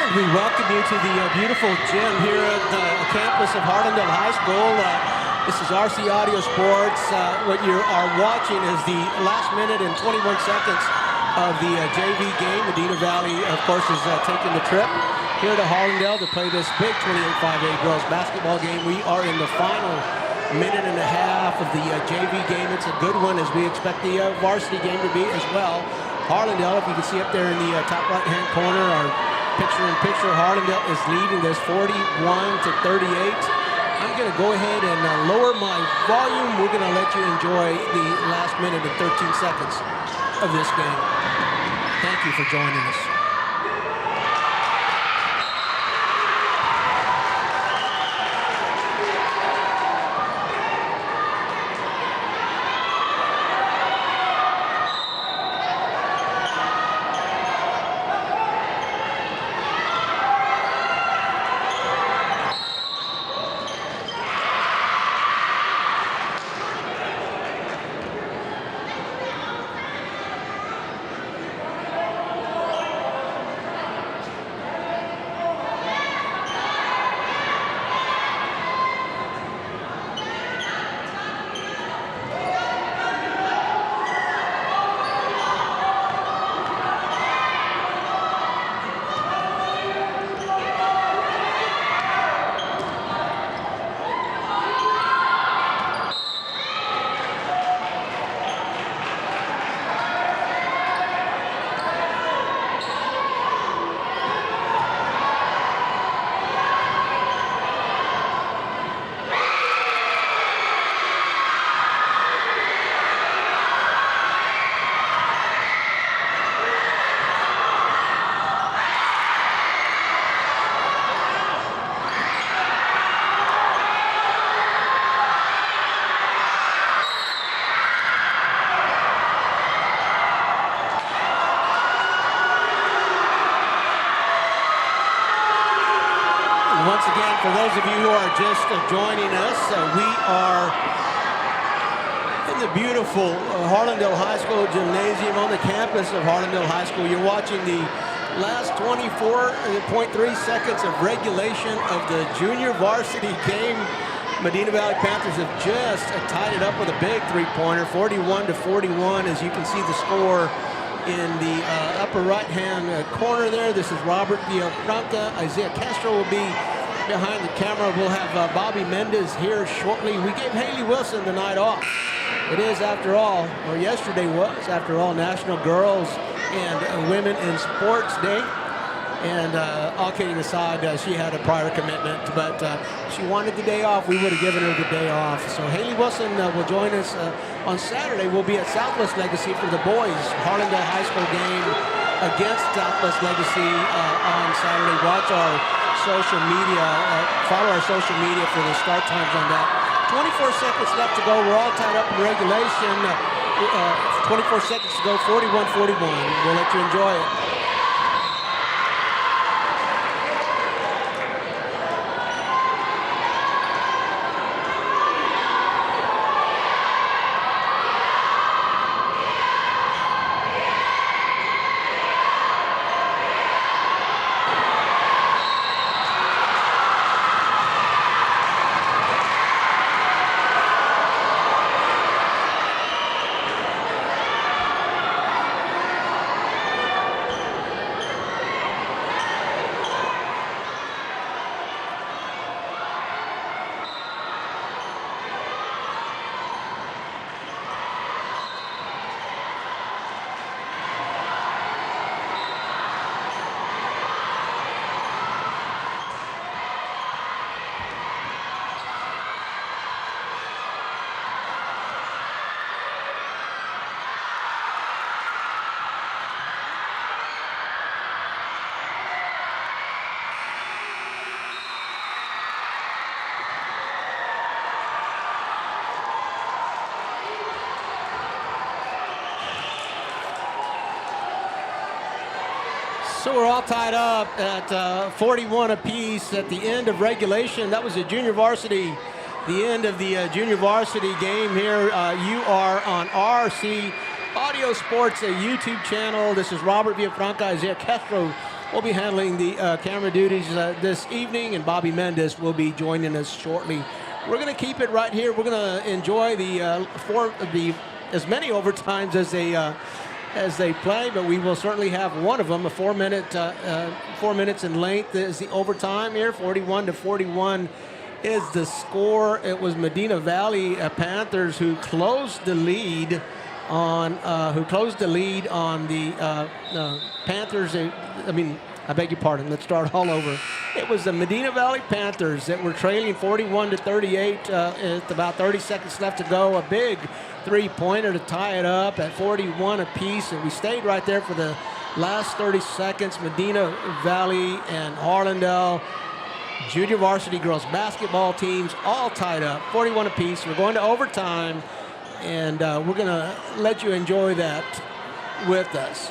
And we welcome you to the beautiful gym here at the campus of Harlandale High School. This is RC Audio Sports. What you are watching is the last minute and 21 seconds of the JV game. Medina Valley, of course, is taking the trip here to Harlandale to play this big 28-5A girls basketball game. We are in the final minute and a half of the JV game. It's a good one, as we expect the varsity game to be as well. Harlandale, if you can see up there in the top right-hand corner, our picture-in-picture, Harlandale is leading this 41-38. I'm going to go ahead and lower my volume. We're going to let you enjoy the last minute and 13 seconds of this game. Thank you for joining us. Once again, for those of you who are just joining us, we are in the beautiful Harlandale High School gymnasium on the campus of Harlandale High School. You're watching the last 24.3 seconds of regulation of the junior varsity game. Medina Valley Panthers have just tied it up with a big three-pointer, 41-41, as you can see the score in the upper right-hand corner there. This is Robert Villafranca. Isaiah Castro will be behind the camera. We'll have Bobby Mendez here shortly. We gave Haley Wilson the night off. It is, after all, or yesterday was, after all, National Girls and Women in Sports Day. And all kidding aside, she had a prior commitment, but she wanted the day off. We would have given her the day off. So Haley Wilson will join us on Saturday. We'll be at Southwest Legacy for the boys Harlandale High School game against Southwest Legacy on Saturday. Watch our social media, follow our social media for the start times on that. 24 seconds left to go. We're all tied up in regulation. 24 seconds to go, 41-41. We'll let you enjoy it. So we're all tied up at 41 apiece at the end of regulation. That was a junior varsity, the end of the junior varsity game here. You are on RC Audio Sports, a YouTube channel. This is Robert Villafranca, Isaiah Castro will be handling the camera duties this evening, and Bobby Mendes will be joining us shortly. We're going to keep it right here. We're going to enjoy as many overtimes as they play, but we will certainly have one of them. A 4 minutes in length is the overtime here. 41-41 is the score. It was Medina Valley Panthers who closed the lead on the Panthers. I beg your pardon. Let's start all over. It was the Medina Valley Panthers that were trailing 41-38 with about 30 seconds left to go. A big three-pointer to tie it up at 41 apiece, and we stayed right there for the last 30 seconds. Medina Valley and Harlandale junior varsity girls basketball teams all tied up, 41 apiece. We're going to overtime, and we're going to let you enjoy that with us.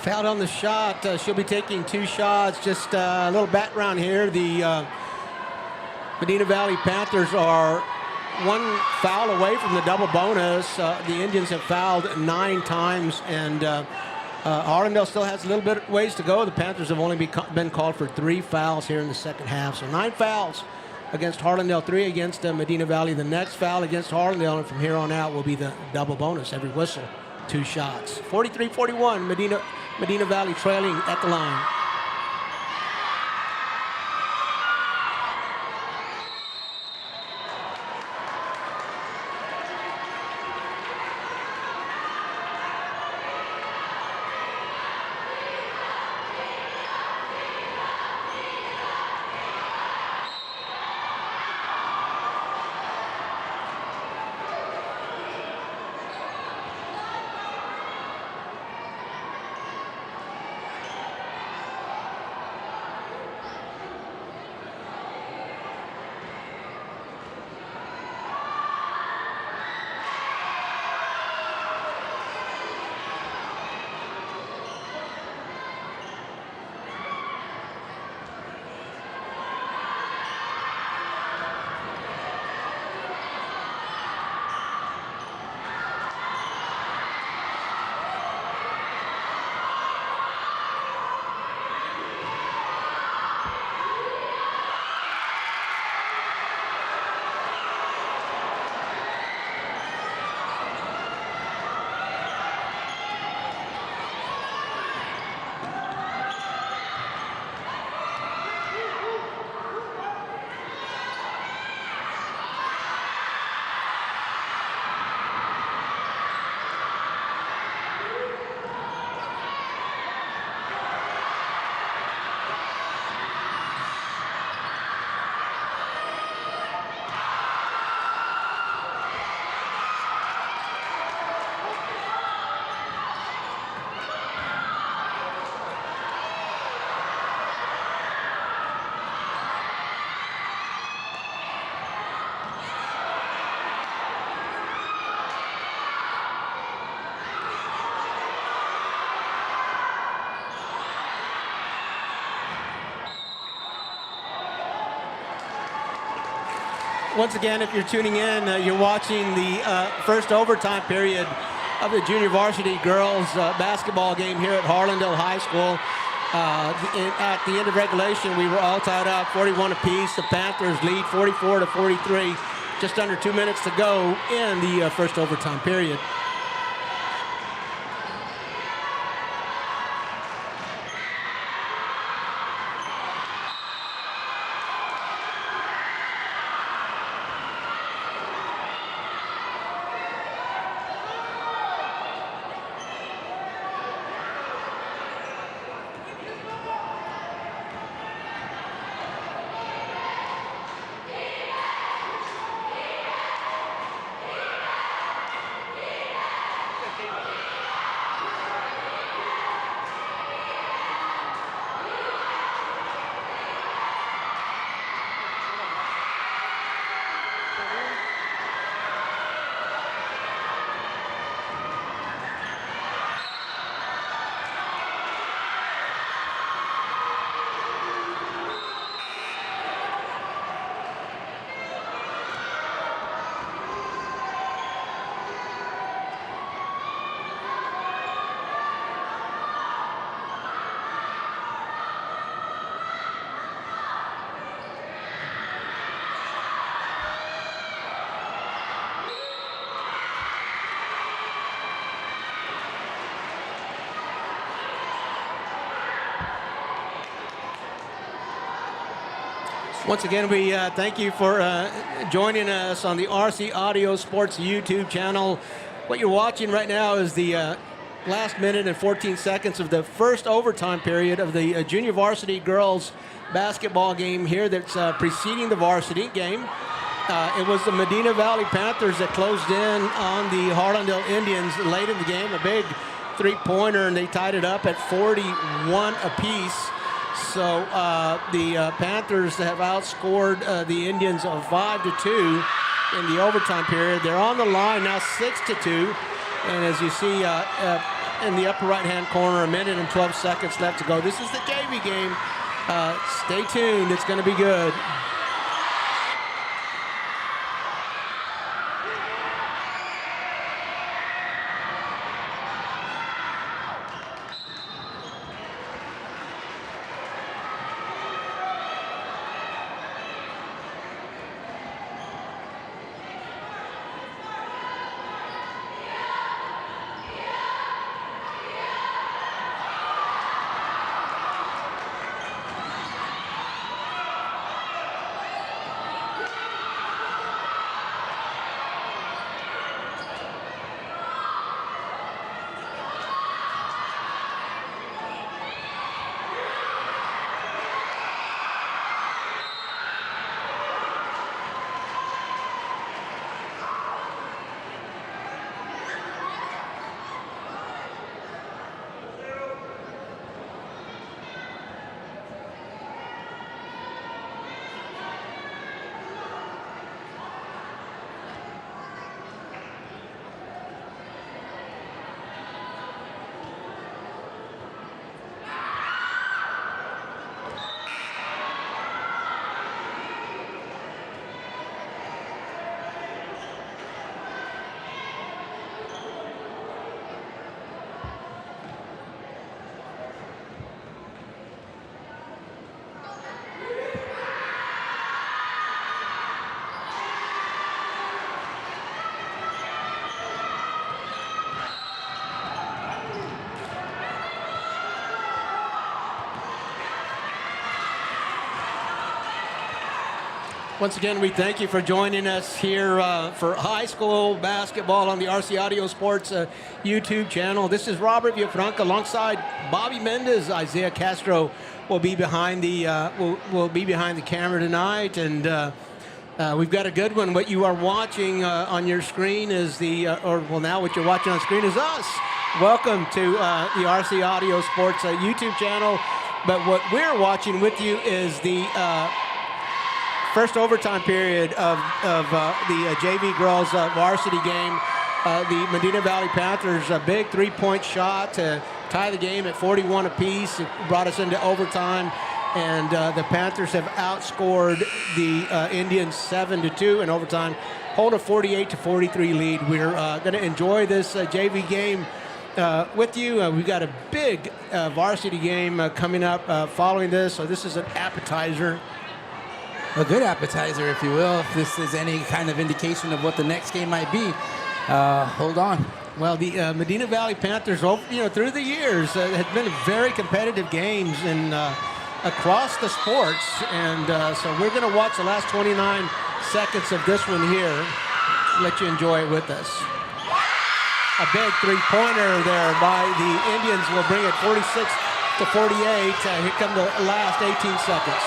Fouled on the shot. She'll be taking 2 shots. Just a little background here. The Medina Valley Panthers are 1 foul away from the double bonus. The Indians have fouled 9 times, and Harlandale still has a little bit ways to go. The Panthers have only been called for 3 fouls here in the second half. So 9 fouls against Harlandale, 3 against Medina Valley. The next foul against Harlandale, and from here on out, will be the double bonus. Every whistle, 2 shots. 43-41, Medina Valley trailing at the line. Once again, if you're tuning in, you're watching the first overtime period of the junior varsity girls basketball game here at Harlandale High School. At the end of regulation, we were all tied up, 41 apiece. The Panthers lead 44-43. Just under 2 minutes to go in the first overtime period. Once again, we thank you for joining us on the RC Audio Sports YouTube channel. What you're watching right now is the last minute and 14 seconds of the first overtime period of the junior varsity girls basketball game here that's preceding the varsity game. It was the Medina Valley Panthers that closed in on the Harlandale Indians late in the game, a big three-pointer, and they tied it up at 41 apiece. So the Panthers have outscored the Indians of 5-2 in the overtime period. They're on the line now 6-2. And as you see in the upper right-hand corner, a minute and 12 seconds left to go. This is the JV game. Stay tuned. It's going to be good. Once again, we thank you for joining us here for high school basketball on the RC Audio Sports YouTube channel. This is Robert Villafranca alongside Bobby Mendez. Isaiah Castro will be behind the will be behind the camera tonight, and we've got a good one. What you are watching on your screen is now what you're watching on screen is us. Welcome to the RC Audio Sports YouTube channel. But what we're watching with you is the first overtime period of the JV girls varsity game. The Medina Valley Panthers, a big three-point shot to tie the game at 41 apiece. It brought us into overtime. And the Panthers have outscored the Indians 7-2 in overtime, hold a 48-43 lead. We're going to enjoy this JV game with you. We've got a big varsity game coming up following this, so this is an appetizer. A good appetizer, if you will, if this is any kind of indication of what the next game might be. Hold on. Well, the Medina Valley Panthers, through the years, have been very competitive games and across the sports, and so we're going to watch the last 29 seconds of this one here. Let you enjoy it with us. A big three-pointer there by the Indians will bring it 46-48. Here come the last 18 seconds.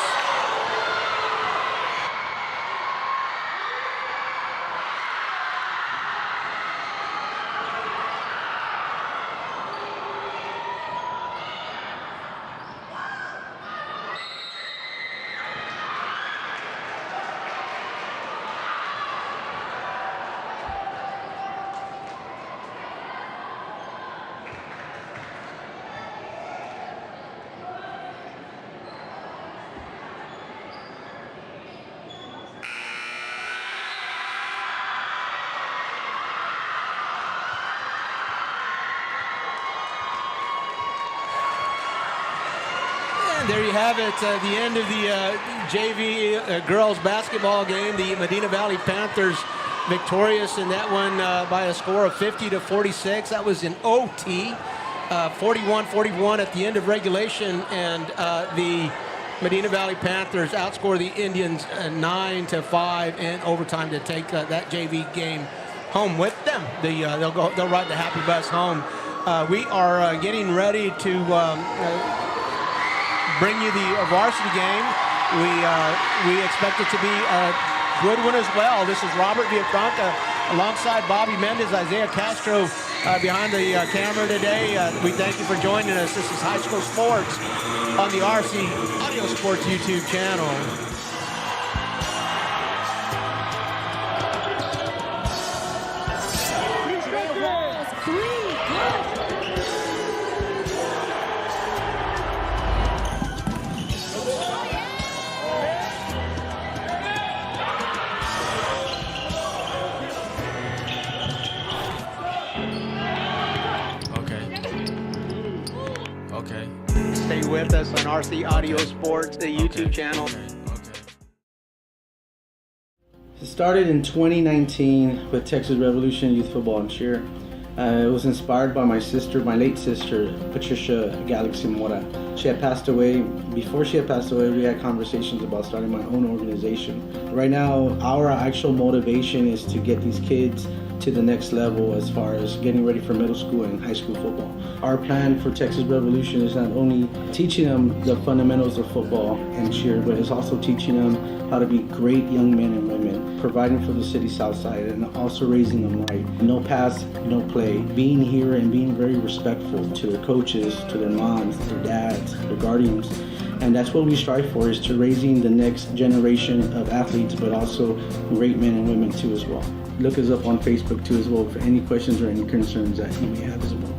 There you have it, the end of the JV girls basketball game. The Medina Valley Panthers victorious in that one by a score of 50-46. That was in OT, 41-41 at the end of regulation, and the Medina Valley Panthers outscore the Indians 9-5 in overtime to take that JV game home with them. They'll ride the happy bus home. We are getting ready to bring you the varsity game. We expect it to be a good one as well. This is Robert Villafranca alongside Bobby Mendez, Isaiah Castro behind the camera today. We thank you for joining us. This is High School Sports on the RC Audio Sports YouTube channel. Stay with us on RC Audio Sports, the YouTube channel. It started in 2019 with Texas Revolution Youth Football and Cheer. It was inspired by my sister, my late sister, Patricia Galaxy Mora. She had passed away. Before she had passed away, we had conversations about starting my own organization. Right now, our actual motivation is to get these kids to the next level as far as getting ready for middle school and high school football. Our plan for Texas Revolution is not only teaching them the fundamentals of football and cheer, but it's also teaching them how to be great young men and women, providing for the city south side and also raising them right. No pass, no play. Being here and being very respectful to their coaches, to their moms, their dads, their guardians. And that's what we strive for, is to raising the next generation of athletes, but also great men and women too as well. Look us up on Facebook too as well for any questions or any concerns that you may have as well.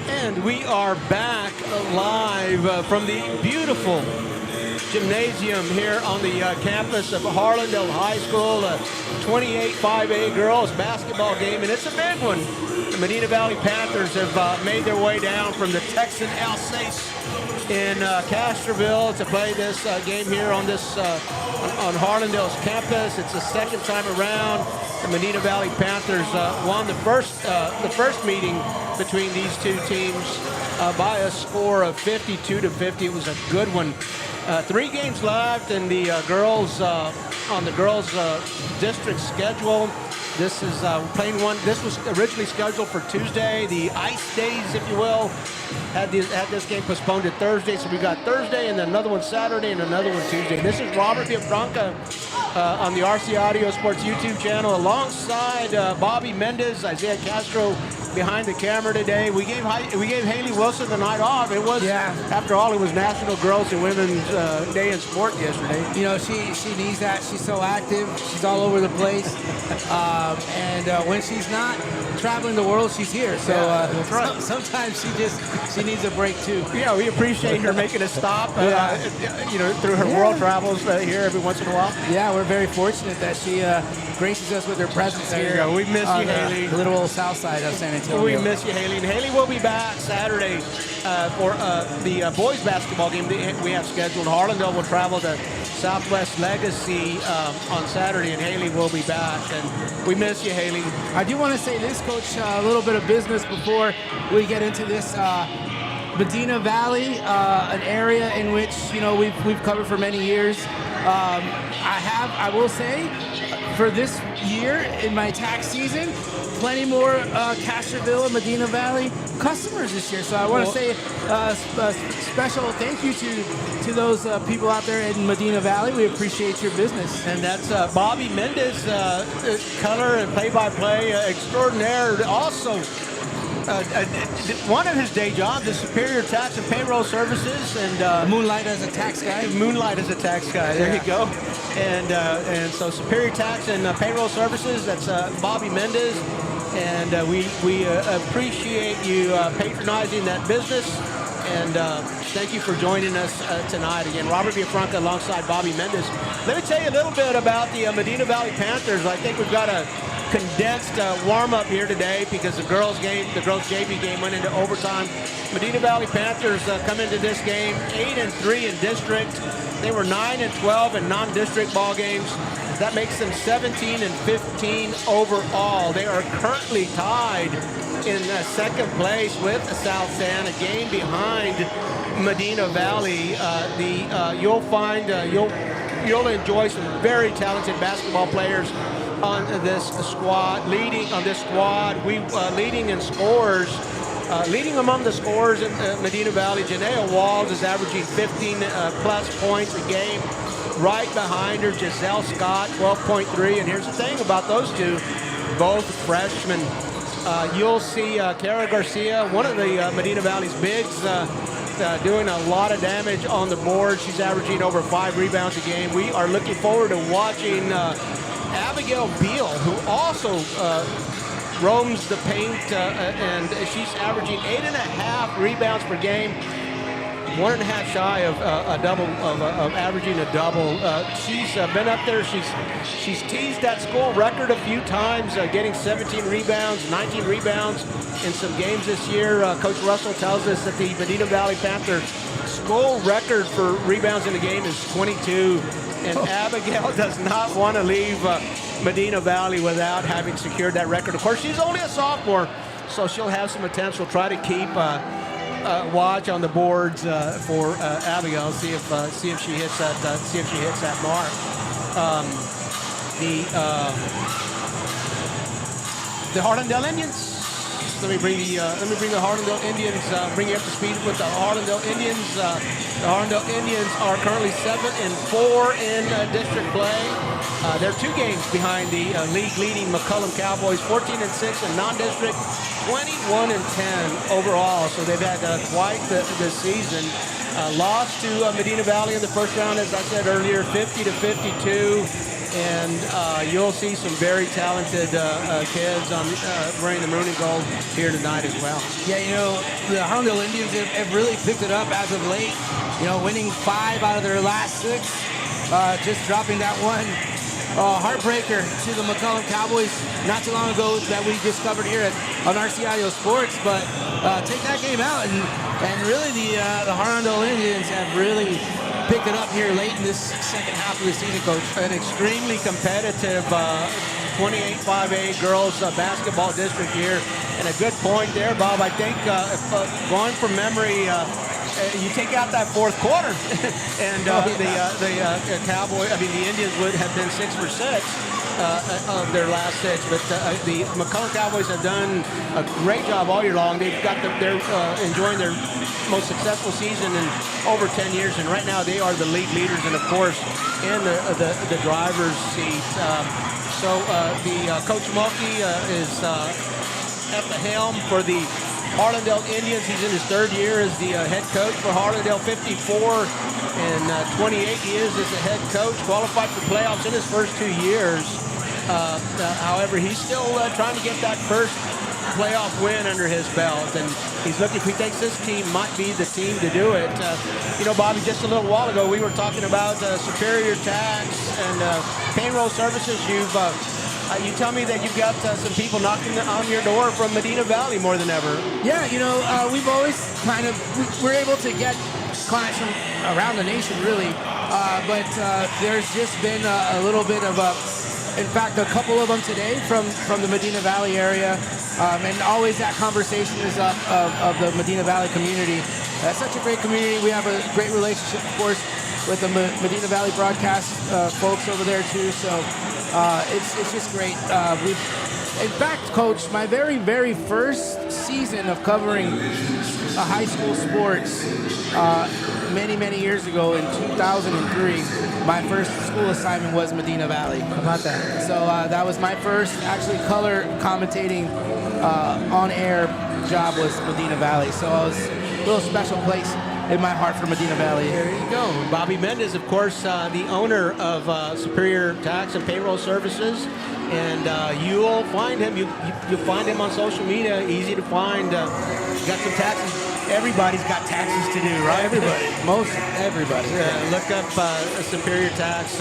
And we are back live from the beautiful gymnasium here on the campus of Harlandale High School. 28-5A girls basketball game, and it's a big one. The Medina Valley Panthers have made their way down from the Texan Alsace in Castroville to play this game here on on Harlandale's campus. It's the second time around. The Medina Valley Panthers won the first meeting between these two teams by a score of 52-50. It was a good one. 3 games left, and the girls on the girls district schedule. This is playing one. This was originally scheduled for Tuesday. The ice days, if you will, had this game postponed to Thursday. So we got Thursday, and then another one Saturday, and another one Tuesday. This is Robert Villafranca on the RC Audio Sports YouTube channel, alongside Bobby Mendez, Isaiah Castro behind the camera today. We gave Haley Wilson the night off. It was, after all, it was National Girls and Women's Day in Sport yesterday. You know, she needs that. She's so active. She's all over the place. And when she's not traveling the world, she's here. So that's right. Sometimes she needs a break too. Yeah, we appreciate her making a stop, through her world travels here every once in a while. Yeah, we're very fortunate that she graces us with her presence There here. you go. We miss you, Haley. The little old south side of San Antonio. We miss you, Haley. And Haley will be back Saturday for the boys basketball game we have scheduled. Harlandale will travel to Southwest Legacy on Saturday, and Haley will be back. And we miss you, Haley. I do want to say this, Coach, a little bit of business before we get into this. Medina Valley, an area in which we've covered for many years. I will say, for this year in my tax season, plenty more Castroville and Medina Valley customers this year. So I want to say a special thank you to those people out there in Medina Valley. We appreciate your business. And that's Bobby Mendez, color and play-by-play extraordinaire. Also, one of his day jobs is Superior Tax and Payroll Services, and Moonlight as a tax guy. Moonlight as a tax guy. There you go. And so Superior Tax and Payroll Services. That's Bobby Mendez, and we appreciate you patronizing that business. And thank you for joining us tonight. Again, Robert Villafranca alongside Bobby Mendez. Let me tell you a little bit about the Medina Valley Panthers. I think we've got a condensed warm-up here today because the girls JV game went into overtime. Medina Valley Panthers come into this game 8-3 in district. They were 9-12 in non-district ball games. That makes them 17-15 overall. They are currently tied in second place with South San, a game behind Medina Valley. You'll enjoy some very talented basketball players on this squad. Leading in scores. Leading among the scorers in Medina Valley, Janelle Walls is averaging 15 plus points a game. Right behind her, Giselle Scott, 12.3. And here's the thing about those two, both freshmen. You'll see Kara Garcia, one of the Medina Valley's bigs, doing a lot of damage on the board. She's averaging over 5 rebounds a game. We are looking forward to watching Abigail Beal, who also roams the paint, and she's averaging 8.5 rebounds per game, 1.5 shy of a double, of averaging a double. She's been up there. She's teased that school record a few times, getting 17 rebounds, 19 rebounds in some games this year. Coach Russell tells us that the Medina Valley Panther school record for rebounds in the game is 22. And Abigail does not want to leave Medina Valley without having secured that record. Of course, she's only a sophomore, so she'll have some attempts. We'll try to keep watch on the boards for Abigail. See if she hits that mark. The Harlandale Indians. Let me bring the Harlandale Indians, bring you up to speed with the Harlandale Indians. The Harlandale Indians are currently 7-4 in district play. They're 2 games behind the league-leading McCullum Cowboys, 14-6 in non-district, 21-10 overall. So they've had quite the season. Lost to Medina Valley in the first round, as I said earlier, 50-52. And you'll see some very talented kids on wearing the maroon and gold here tonight as well. Yeah, the Harlandale Indians have really picked it up as of late. Winning 5 out of their last 6. Just dropping that one heartbreaker to the McCullum Cowboys not too long ago that we discovered here on RCIO Sports. But take that game out, and really the Harlandale Indians have really picked it up here late in this second half of the season, Coach. An extremely competitive 28-5A girls basketball district here. And a good point there, Bob. I think going from memory, you take out that fourth quarter, and the Indians would have been 6 for 6 of their last 6. But the McCullum Cowboys have done a great job all year long. They're enjoying their most successful season in over 10 years, and right now they are the league leaders, and of course in the driver's seat. So Coach Mulkey is at the helm for the Harlandale Indians. He's in his third year as the head coach for Harlandale. 54 and 28 years as a head coach. Qualified for playoffs in his first 2 years. However, he's still trying to get that first playoff win under his belt, and he's looking. He thinks this team might be the team to do it. Bobby, just a little while ago we were talking about Superior Tax and payroll services. You tell me that you've got some people knocking on your door from Medina Valley more than ever. Yeah, we've always we're able to get clients from around the nation, really, but there's just been a little bit of in fact, a couple of them today from the Medina Valley area, and always that conversation is up of the Medina Valley community. It's such a great community. We have a great relationship, of course, with the Medina Valley broadcast folks over there too. So it's just great. In fact, Coach, my very, very first season of covering high school sports many years ago in 2003, my first school assignment was Medina Valley. How about that? So that was my first actually color commentating on-air job was Medina Valley. So it was a little special place in my heart for Medina Valley. There you go. Bobby Mendez, of course, the owner of Superior Tax and Payroll Services. And you'll find him. You'll find him on social media. Easy to find. Got some taxes. Everybody's got taxes to do, right? Everybody. Most everybody. Look up Superior Tax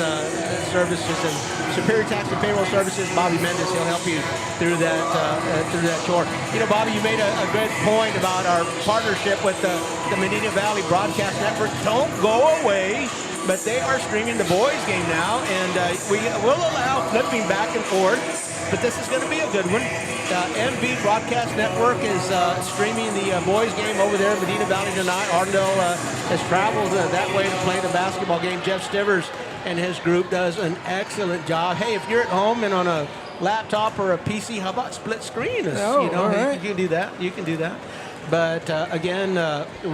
Services and Superior Tax and Payroll Services. Bobby Mendez. He'll help you through that chore. Bobby, you made a good point about our partnership with the Medina Valley Broadcast Network. Don't go away. But they are streaming the boys game now, and we will allow flipping back and forth, but this is going to be a good one. MV Broadcast Network is streaming the boys game over there in Medina Valley tonight. Harlandale has traveled that way to play the basketball game. Jeff Stivers and his group does an excellent job. Hey, if you're at home and on a laptop or a PC, how about split screen? All right. You can do that. You can do that. But again,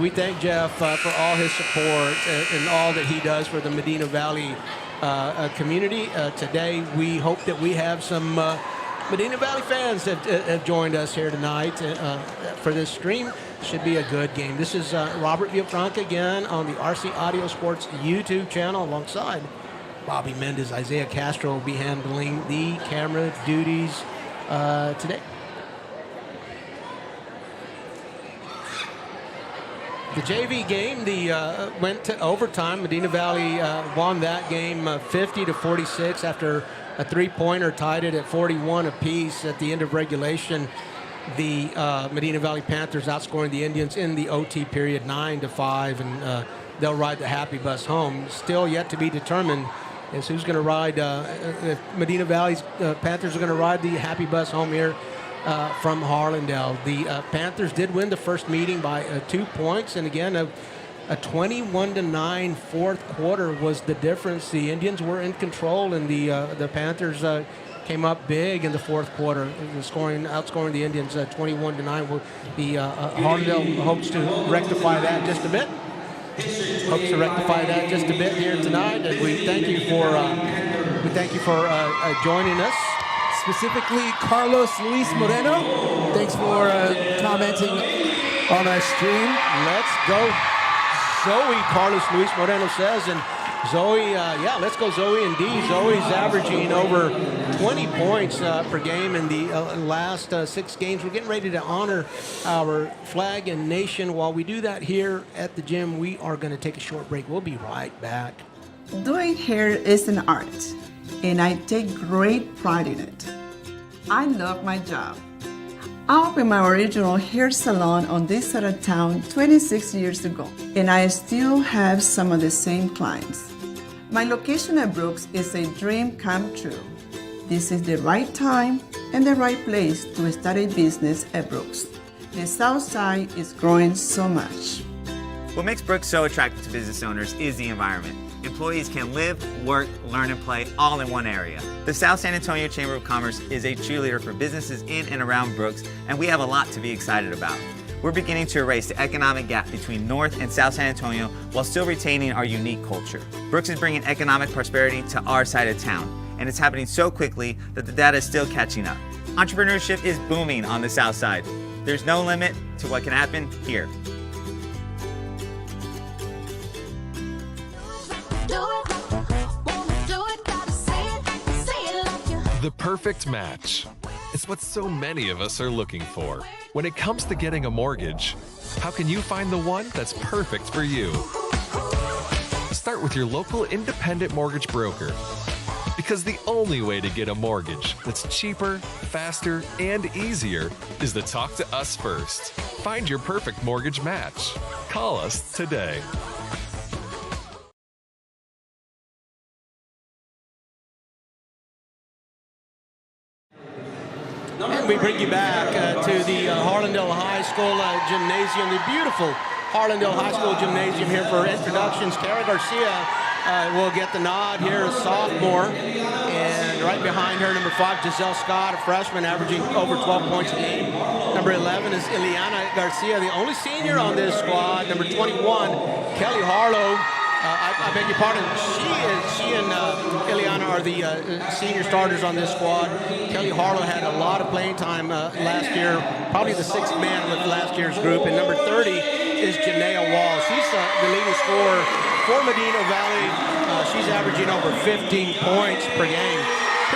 we thank Jeff for all his support and all that he does for the Medina Valley community. Today, we hope that we have some Medina Valley fans that have joined us here tonight for this stream. Should be a good game. This is Robert Villafranca again on the RC Audio Sports YouTube channel alongside Bobby Mendez. Isaiah Castro will be handling the camera duties today. The JV game went to overtime. Medina Valley won that game 50-46 after a three-pointer tied it at 41 apiece at the end of regulation. The Medina Valley Panthers outscoring the Indians in the OT period 9-5, and they'll ride the Happy Bus home. Still yet to be determined is who's going to ride. If Medina Valley's Panthers are going to ride the Happy Bus home here from Harlandale. The Panthers did win the first meeting by 2 points, and again, a 21-9 fourth quarter was the difference. The Indians were in control, and the Panthers came up big in the fourth quarter, outscoring the Indians 21-9. The Harlandale hopes to rectify that just a bit. Here tonight, and we thank you for joining us. Specifically, Carlos Luis Moreno. Thanks for commenting on our stream. Let's go, Zoe, Carlos Luis Moreno says. And Zoe, let's go, Zoe, indeed. Zoe's averaging over 20 points per game in the last 6 games. We're getting ready to honor our flag and nation. While we do that here at the gym, we are going to take a short break. We'll be right back. Doing hair is an art, and I take great pride in it. I love my job. I opened my original hair salon on this side of town 26 years ago, and I still have some of the same clients. My location at Brooks is a dream come true. This is the right time and the right place to start a business at Brooks. The South Side is growing so much. What makes Brooks so attractive to business owners is the environment. Employees can live, work, learn, and play all in one area. The South San Antonio Chamber of Commerce is a cheerleader for businesses in and around Brooks, and we have a lot to be excited about. We're beginning to erase the economic gap between North and South San Antonio while still retaining our unique culture. Brooks is bringing economic prosperity to our side of town, and it's happening so quickly that the data is still catching up. Entrepreneurship is booming on the South Side. There's no limit to what can happen here. The perfect match. It's what so many of us are looking for. When it comes to getting a mortgage, how can you find the one that's perfect for you? Start with your local independent mortgage broker. Because the only way to get a mortgage that's cheaper, faster, and easier is to talk to us first. Find your perfect mortgage match. Call us today. And we bring you back to the Harlandale High School Gymnasium, the beautiful Harlandale High School Gymnasium here for introductions. Kara Garcia will get the nod here, a sophomore. And right behind her, number 5, Giselle Scott, a freshman, averaging over 12 points a game. Number 11 is Ileana Garcia, the only senior on this squad. Number 21, Kelly Harlow. I beg your pardon. She and Ileana are the senior starters on this squad. Kelly Harlow had a lot of playing time last year, probably the 6th man with last year's group. And number 30 is Janaea Wall. She's the leading scorer for Medina Valley. She's averaging over 15 points per game.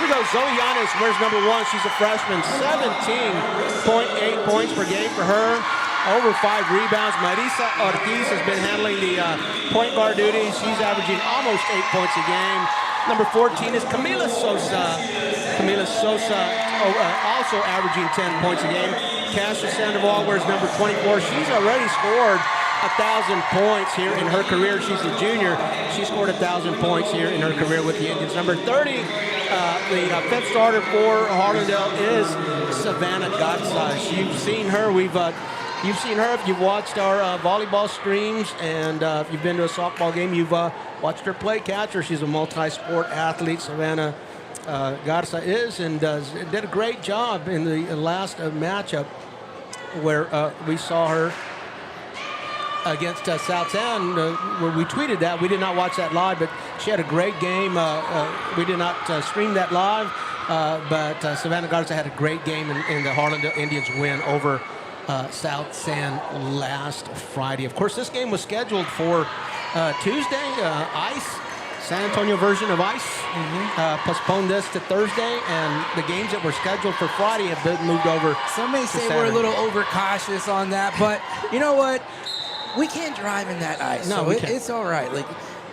Here we go. Zoe Yanis wears number 1. She's a freshman. 17.8 points per game for her. Over 5 rebounds. Marisa Ortiz has been handling the point guard duties. She's averaging almost 8 points a game. Number 14 is Camila Sosa. Camila Sosa also averaging 10 points a game. Kasia Sandoval wears number 24. She's already scored 1,000 points here in her career. She's a junior. She scored 1,000 points here in her career with the Indians. Number 30, the 5th starter for Harlandale is Savannah Gatsas. You've seen her. You've seen her if you've watched our volleyball streams, and if you've been to a softball game, you've watched her play catcher. She's a multi-sport athlete, Savannah Garza is, and did a great job in the last matchup where we saw her against South San, where we tweeted that. We did not watch that live, but she had a great game. We did not stream that live, but Savannah Garza had a great game in the Harlandale Indians win over South San last Friday. Of course, this game was scheduled for Tuesday. Ice, San Antonio version of ice, postponed this to Thursday, and the games that were scheduled for Friday have been moved over. Some may say we're a little overcautious on that, but you know what? We can't drive in that ice. No, so it's all right. Like,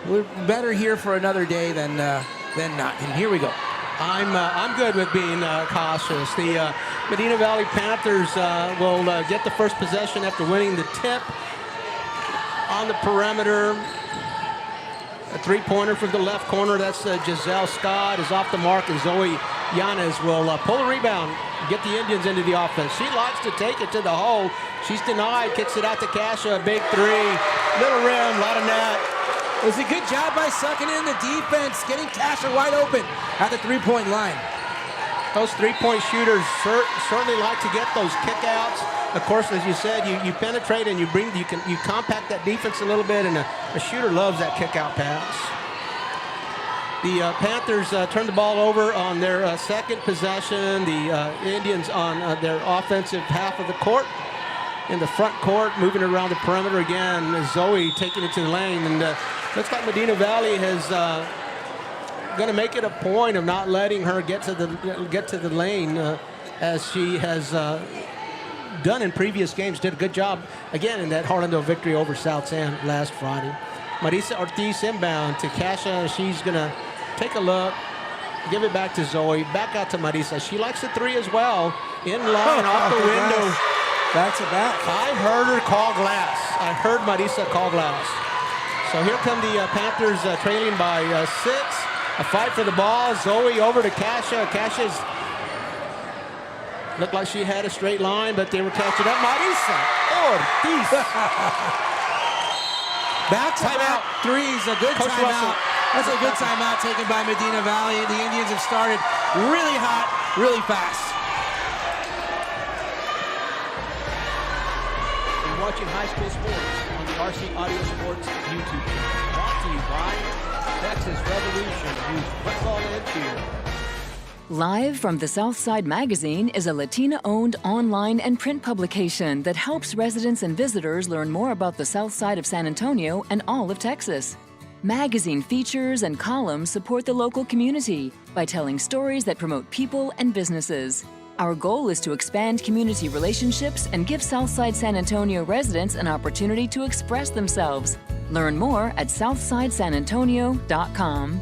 we're better here for another day than not. And here we go. I'm good with being cautious. The Medina Valley Panthers will get the first possession after winning the tip on the perimeter. A 3-pointer from the left corner. That's Giselle Scott is off the mark, and Zoe Yanes will pull a rebound, get the Indians into the offense. She likes to take it to the hole. She's denied, kicks it out to Kasia, a big 3. Little rim, a lot of net. It was a good job by sucking in the defense, getting Kasia wide open at the 3-point line. Those 3-point shooters certainly like to get those kickouts. Of course, as you said, you penetrate and you compact that defense a little bit, and a shooter loves that kickout pass. The Panthers turned the ball over on their second possession. The Indians on their offensive half of the court. In the front court, moving around the perimeter again. Zoe taking it to the lane, and looks like Medina Valley is going to make it a point of not letting her get to the lane, as she has done in previous games. Did a good job again in that Harlandale victory over South San last Friday. Marisa Ortiz inbound to Kasia. She's going to take a look, give it back to Zoe, back out to Marisa. She likes the 3 as well. In line, off the window. Back to back. I heard her call glass. I heard Marisa call glass. So here come the Panthers trailing by 6. A fight for the ball. Zoe over to Kasia. Kasia's looked like she had a straight line, but they were catching up. Marisa Ortiz. Back-to-back threes. A good Coach timeout. Russell. That's a good timeout taken by Medina Valley. The Indians have started really hot, really fast. Watching high school sports on the Varsity Audio Sports YouTube channel. Brought to you by Texas Revolution Youth Football and Cheer. Live from the Southside Magazine is a Latina-owned online and print publication that helps residents and visitors learn more about the South Side of San Antonio and all of Texas. Magazine features and columns support the local community by telling stories that promote people and businesses. Our goal is to expand community relationships and give Southside San Antonio residents an opportunity to express themselves. Learn more at southsidesanantonio.com.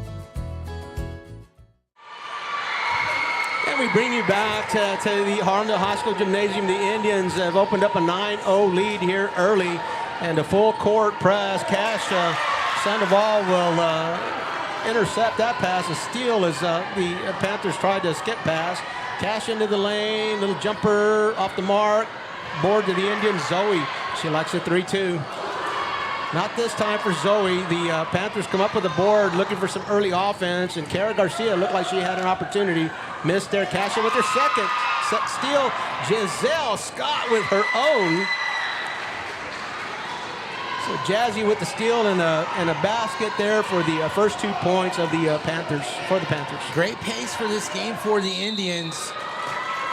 And we bring you back to the Harlandale High School Gymnasium. The Indians have opened up a 9-0 lead here early, and a full court press. Cash Sandoval will intercept that pass. A steal as the Panthers tried to skip pass. Cash into the lane, little jumper off the mark. Board to the Indians. Zoe, she likes a 3-2. Not this time for Zoe. The Panthers come up with a board looking for some early offense, and Kara Garcia looked like she had an opportunity. Missed there. Cassia with her second steal. Giselle Scott with her own. So Jazzy with the steal and a basket there for the first 2 points of the Panthers, for the Panthers. Great pace for this game for the Indians.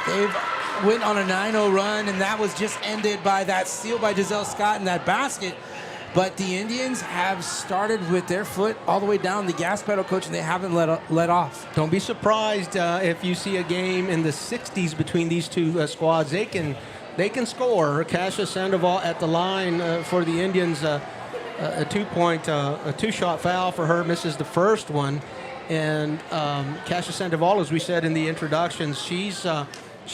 They've went on a 9-0 run, and that was just ended by that steal by Giselle Scott and that basket. But the Indians have started with their foot all the way down the gas pedal, Coach, and they haven't let off. Don't be surprised if you see a game in the 60s between these two squads. They can score. Kasia Sandoval at the line for the Indians, a 2-shot foul for her, misses the first one. And Kasia Sandoval, as we said in the introductions, she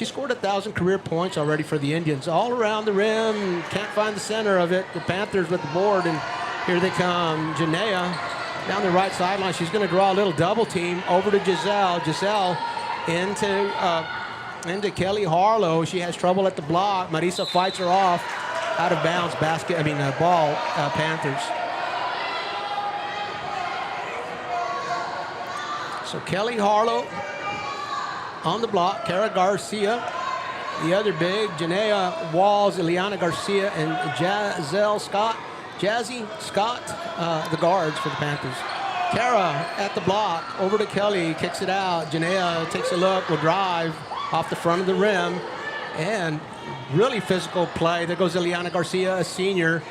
scored 1,000 career points already for the Indians. All around the rim, can't find the center of it. The Panthers with the board, and here they come. Janaea down the right sideline. She's going to draw a little double team over to Giselle. Giselle into Kelly Harlow. She has trouble at the block. Marisa fights her off. Out of bounds, ball, Panthers. So Kelly Harlow on the block. Kara Garcia, the other big. Janaea Walls, Ileana Garcia, and Jazzy Scott, the guards for the Panthers. Kara at the block, over to Kelly, kicks it out. Janaea takes a look, will drive off the front of the rim, and really physical play. There goes Ileana Garcia, a senior,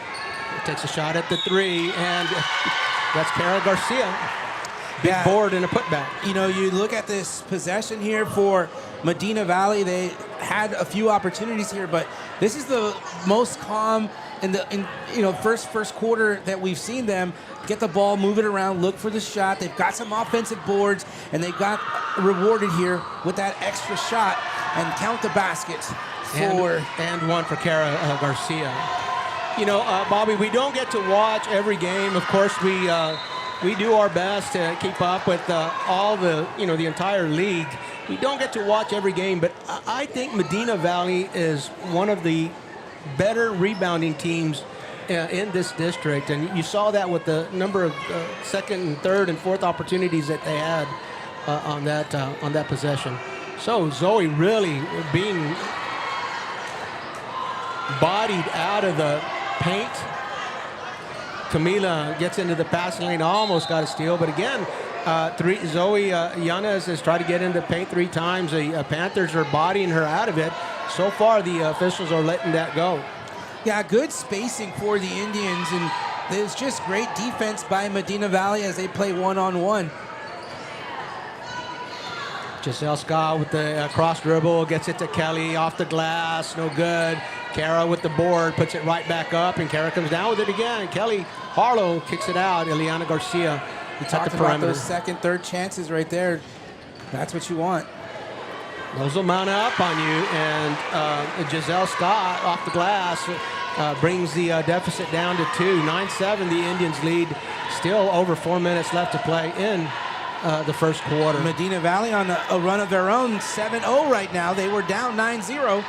takes a shot at the 3, and that's Kara Garcia. Big board and a putback. You know, you look at this possession here for Medina Valley. They had a few opportunities here, but this is the most calm in first quarter that we've seen them get the ball, move it around, look for the shot. They've got some offensive boards, and they got rewarded here with that extra shot and count the baskets for and one for Kara Garcia. You know, Bobby, we don't get to watch every game. Of course, we do our best to keep up with all the entire league. We don't get to watch every game, but I think Medina Valley is one of the better rebounding teams in this district, and you saw that with the number of second and third and fourth opportunities that they had on that possession. So Zoe really being bodied out of the paint. Camila gets into the passing lane, almost got a steal, but again, Zoe Yanez has tried to get into paint 3 times. The Panthers are bodying her out of it. So far, the officials are letting that go. Yeah, good spacing for the Indians, and there's just great defense by Medina Valley as they play one-on-one. Giselle Scott with the cross dribble, gets it to Kelly off the glass, no good. Kara with the board, puts it right back up, and Kara comes down with it again. Kelly Harlow kicks it out. Ileana Garcia you talked about those second, third chances right there. That's what you want. Those will mount up on you, and Giselle Scott off the glass brings the deficit down to 2. 9-7, the Indians lead. Still over 4 minutes left to play in the first quarter. Medina Valley on a run of their own, 7-0 right now. They were down 9-0.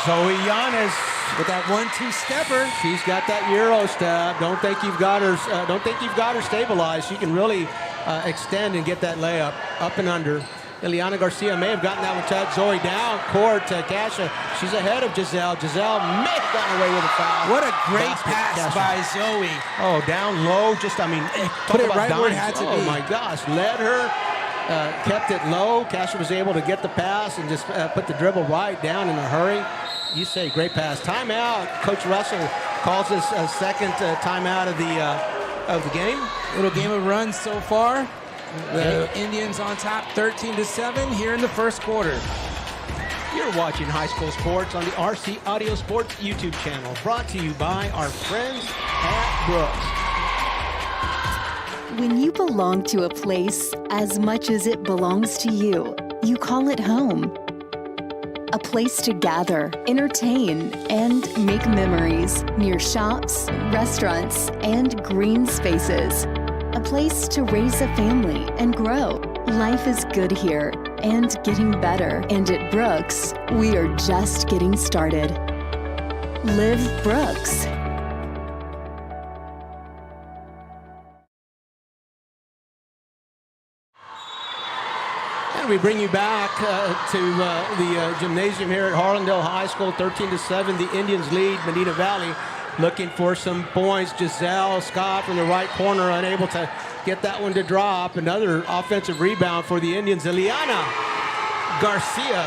Zoe Yanez with that 1-2 stepper. She's got that Euro step. Don't think you've got her stabilized. She can really extend and get that layup up and under. Ileana Garcia may have gotten that one touch. Zoe down court to Kasia. She's ahead of Giselle. Giselle may have gotten away with a foul. What a great pass by Zoe. Oh, down low. Just, put it right where it had to be. Oh, my gosh. Led her kept it low. Casher was able to get the pass and just put the dribble right down in a hurry. You say great pass. Timeout. Coach Russell calls us a second timeout of the game. Little game of runs so far. The Indians on top 13-7 here in the first quarter. You're watching High School Sports on the RC Audio Sports YouTube channel, brought to you by our friends at Brooks. When you belong to a place as much as it belongs to you, you call it home. A place to gather, entertain, and make memories near shops, restaurants, and green spaces. A place to raise a family and grow. Life is good here and getting better. And at Brooks, we are just getting started. Live Brooks. And we bring you back to the gymnasium here at Harlandale High School, 13-7. The Indians lead Medina Valley, looking for some points. Giselle Scott from the right corner, unable to get that one to drop. Another offensive rebound for the Indians. Eliana Garcia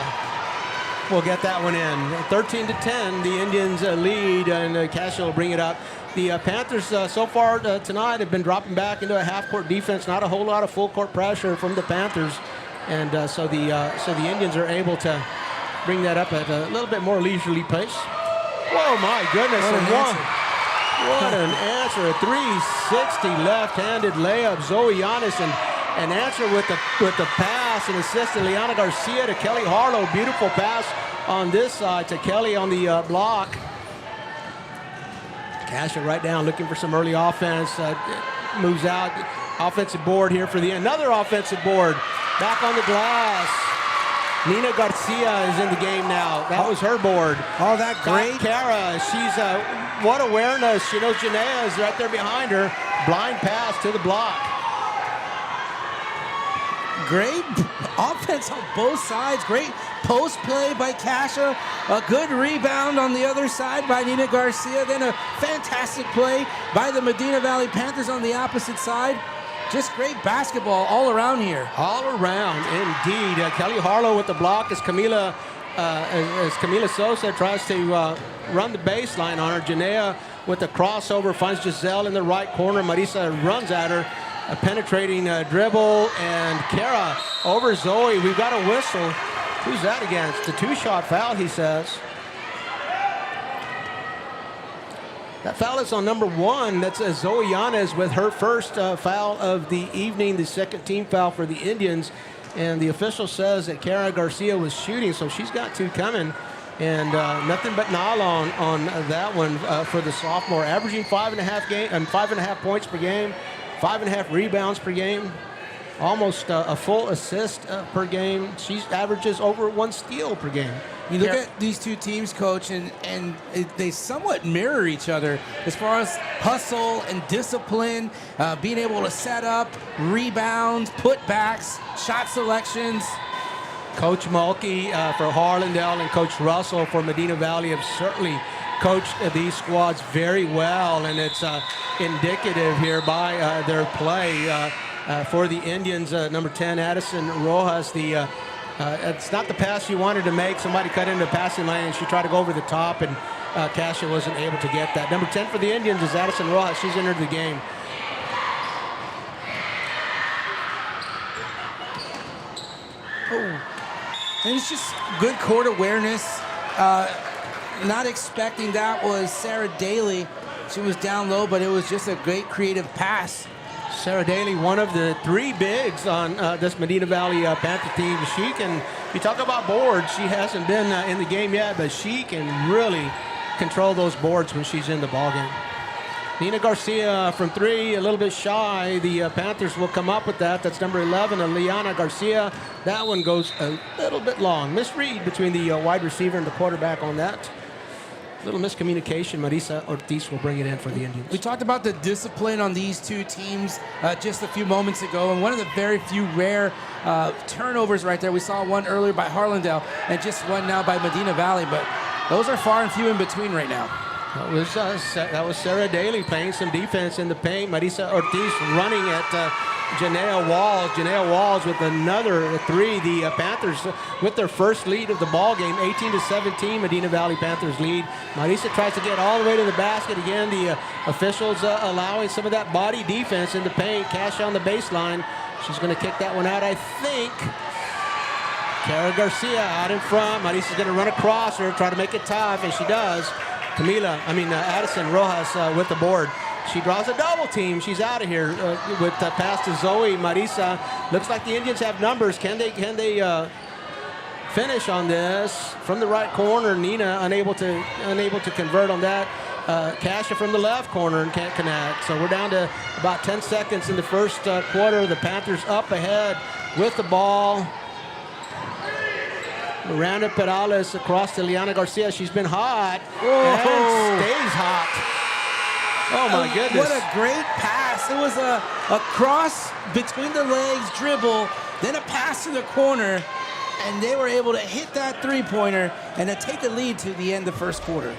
will get that one in. 13-10, the Indians lead, and Cassia will bring it up. The Panthers so far tonight have been dropping back into a half-court defense. Not a whole lot of full-court pressure from the Panthers. And so the Indians are able to bring that up at a little bit more leisurely pace. Whoa, my goodness. What an answer. A 360 left-handed layup. Zoe Giannis and answer with the pass and assist to Liana Garcia to Kelly Harlow. Beautiful pass on this side to Kelly on the block. Cassia right down looking for some early offense. Moves out. Offensive board here for another offensive board. Back on the glass. Nina Garcia is in the game now. That was her board. Oh, that great. Cara, she's what awareness. She knows Janaea is right there behind her. Blind pass to the block. Great offense on both sides. Great post play by Cassia. A good rebound on the other side by Nina Garcia. Then a fantastic play by the Medina Valley Panthers on the opposite side. Just great basketball all around here. All around, indeed. Kelly Harlow with the block as Camila Sosa tries to run the baseline on her. Janaea with the crossover finds Giselle in the right corner. Marisa runs at her. A penetrating dribble, and Cara over Zoe. We've got a whistle. Who's that against? A two-shot foul, he says. That foul is on number 1. That's Zoe Yanez with her first foul of the evening, the second team foul for the Indians. And the official says that Cara Garcia was shooting, so she's got 2 coming. And nothing but nylon on that one for the sophomore, averaging 5.5 points per game, 5.5 rebounds per game, almost a full assist per game. She averages over 1 steal per game. You look at these two teams, Coach, and they somewhat mirror each other as far as hustle and discipline, being able to set up, rebounds, putbacks, shot selections. Coach Mulkey for Harlandale and Coach Russell for Medina Valley have certainly coached these squads very well, and it's indicative here by their play. For the Indians, number 10, Addison Rojas, it's not the pass you wanted to make. Somebody cut into the passing lane, and she tried to go over the top, and Cassia wasn't able to get that. Number 10 for the Indians is Addison Rojas. She's entered the game. Oh. And it's just good court awareness. Not expecting that was Sarah Daly. She was down low, but it was just a great creative pass. Sarah Daly, one of the 3 bigs on this Medina Valley Panther team. She can, you talk about boards, she hasn't been in the game yet, but she can really control those boards when she's in the ballgame. Nina Garcia from 3, a little bit shy. The Panthers will come up with that. That's number 11, Liana Garcia. That one goes a little bit long. Misread between the wide receiver and the quarterback on that. Little miscommunication. Marisa Ortiz will bring it in for the Indians. We talked about the discipline on these two teams just a few moments ago, and one of the very few rare turnovers right there. We saw one earlier by Harlandale and just one now by Medina Valley, but those are far and few in between right now. That was Sarah Daly playing some defense in the paint. Marisa Ortiz running at Janelle Walls with another three. The Panthers with their first lead of the ball game, 18-17. Medina Valley Panthers lead. Marisa tries to get all the way to the basket. Again, the officials allowing some of that body defense in the paint. Cash on the baseline. She's going to kick that one out, I think. Cara Garcia out in front. Marisa's going to run across her, try to make it tough, and she does. Addison Rojas with the board. She draws a double team. She's out of here with pass to Zoe. Marisa. Looks like the Indians have numbers. Can they finish on this from the right corner? Nina unable to convert on that. Kasha from the left corner and can't connect. So we're down to about 10 seconds in the first quarter. The Panthers up ahead with the ball. Miranda Perales across to Liana Garcia. She's been hot and stays hot. Oh my goodness. What a great pass. It was a cross between the legs dribble, then a pass to the corner, and they were able to hit that three-pointer and to take a lead to the end of the first quarter.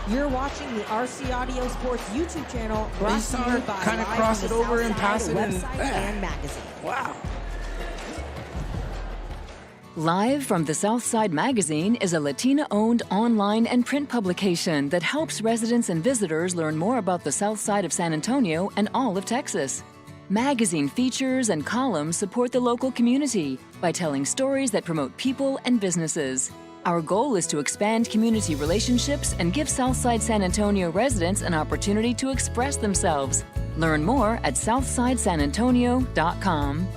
You're watching the RC Audio Sports YouTube channel, brought to you by kind of Live cross from it the over and Southside pass it website and magazine. Wow. Live from the Southside Magazine is a Latina-owned online and print publication that helps residents and visitors learn more about the South Side of San Antonio and all of Texas. Magazine features and columns support the local community by telling stories that promote people and businesses. Our goal is to expand community relationships and give Southside San Antonio residents an opportunity to express themselves. Learn more at southsidesanantonio.com.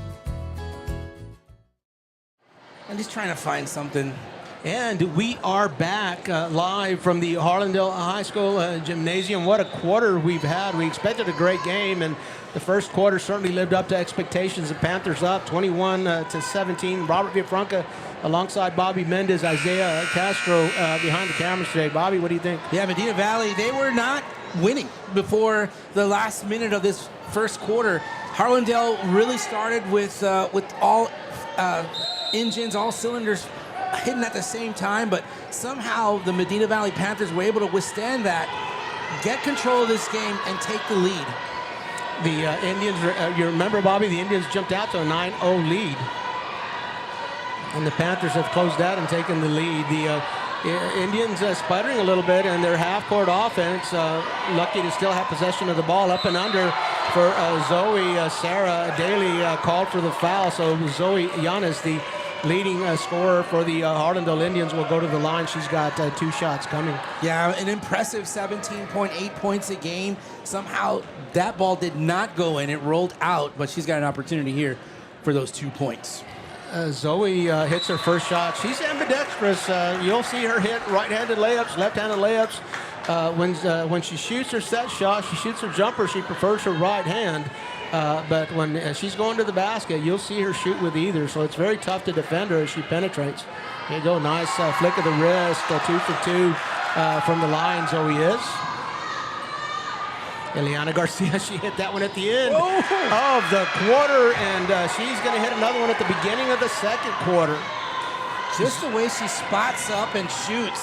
I'm just trying to find something. And we are back live from the Harlandale High School gymnasium. What a quarter we've had. We expected a great game, and the first quarter certainly lived up to expectations. The Panthers up 21-17. Robert Villafranca alongside Bobby Mendez, Isaiah Castro behind the cameras today. Bobby, what do you think? Yeah, Medina Valley, they were not winning before the last minute of this first quarter. Harlandale really started with all engines, all cylinders hitting at the same time, but somehow the Medina Valley Panthers were able to withstand that, get control of this game, and take the lead. The Indians, you remember, Bobby, the Indians jumped out to a 9-0 lead. And the Panthers have closed that and taken the lead. The Indians sputtering a little bit in their half-court offense. Lucky to still have possession of the ball. Up and under for Zoe. Sarah Daly called for the foul. So Zoe Yanis, the leading scorer for the Harlandale Indians, will go to the line. She's got 2 shots coming. Yeah, an impressive 17.8 points a game. Somehow that ball did not go in. It rolled out, but she's got an opportunity here for those 2 points. Zoe hits her first shot. She's ambidextrous. You'll see her hit right-handed layups, left-handed layups. When she shoots her set shot, she shoots her jumper, she prefers her right hand. But when she's going to the basket, you'll see her shoot with either. So it's very tough to defend her as she penetrates. There you go, nice flick of the wrist, 2 for 2 from the line, Zoe is. Eliana Garcia, she hit that one at the end of the quarter, and she's going to hit another one at the beginning of the second quarter. Just the way she spots up and shoots.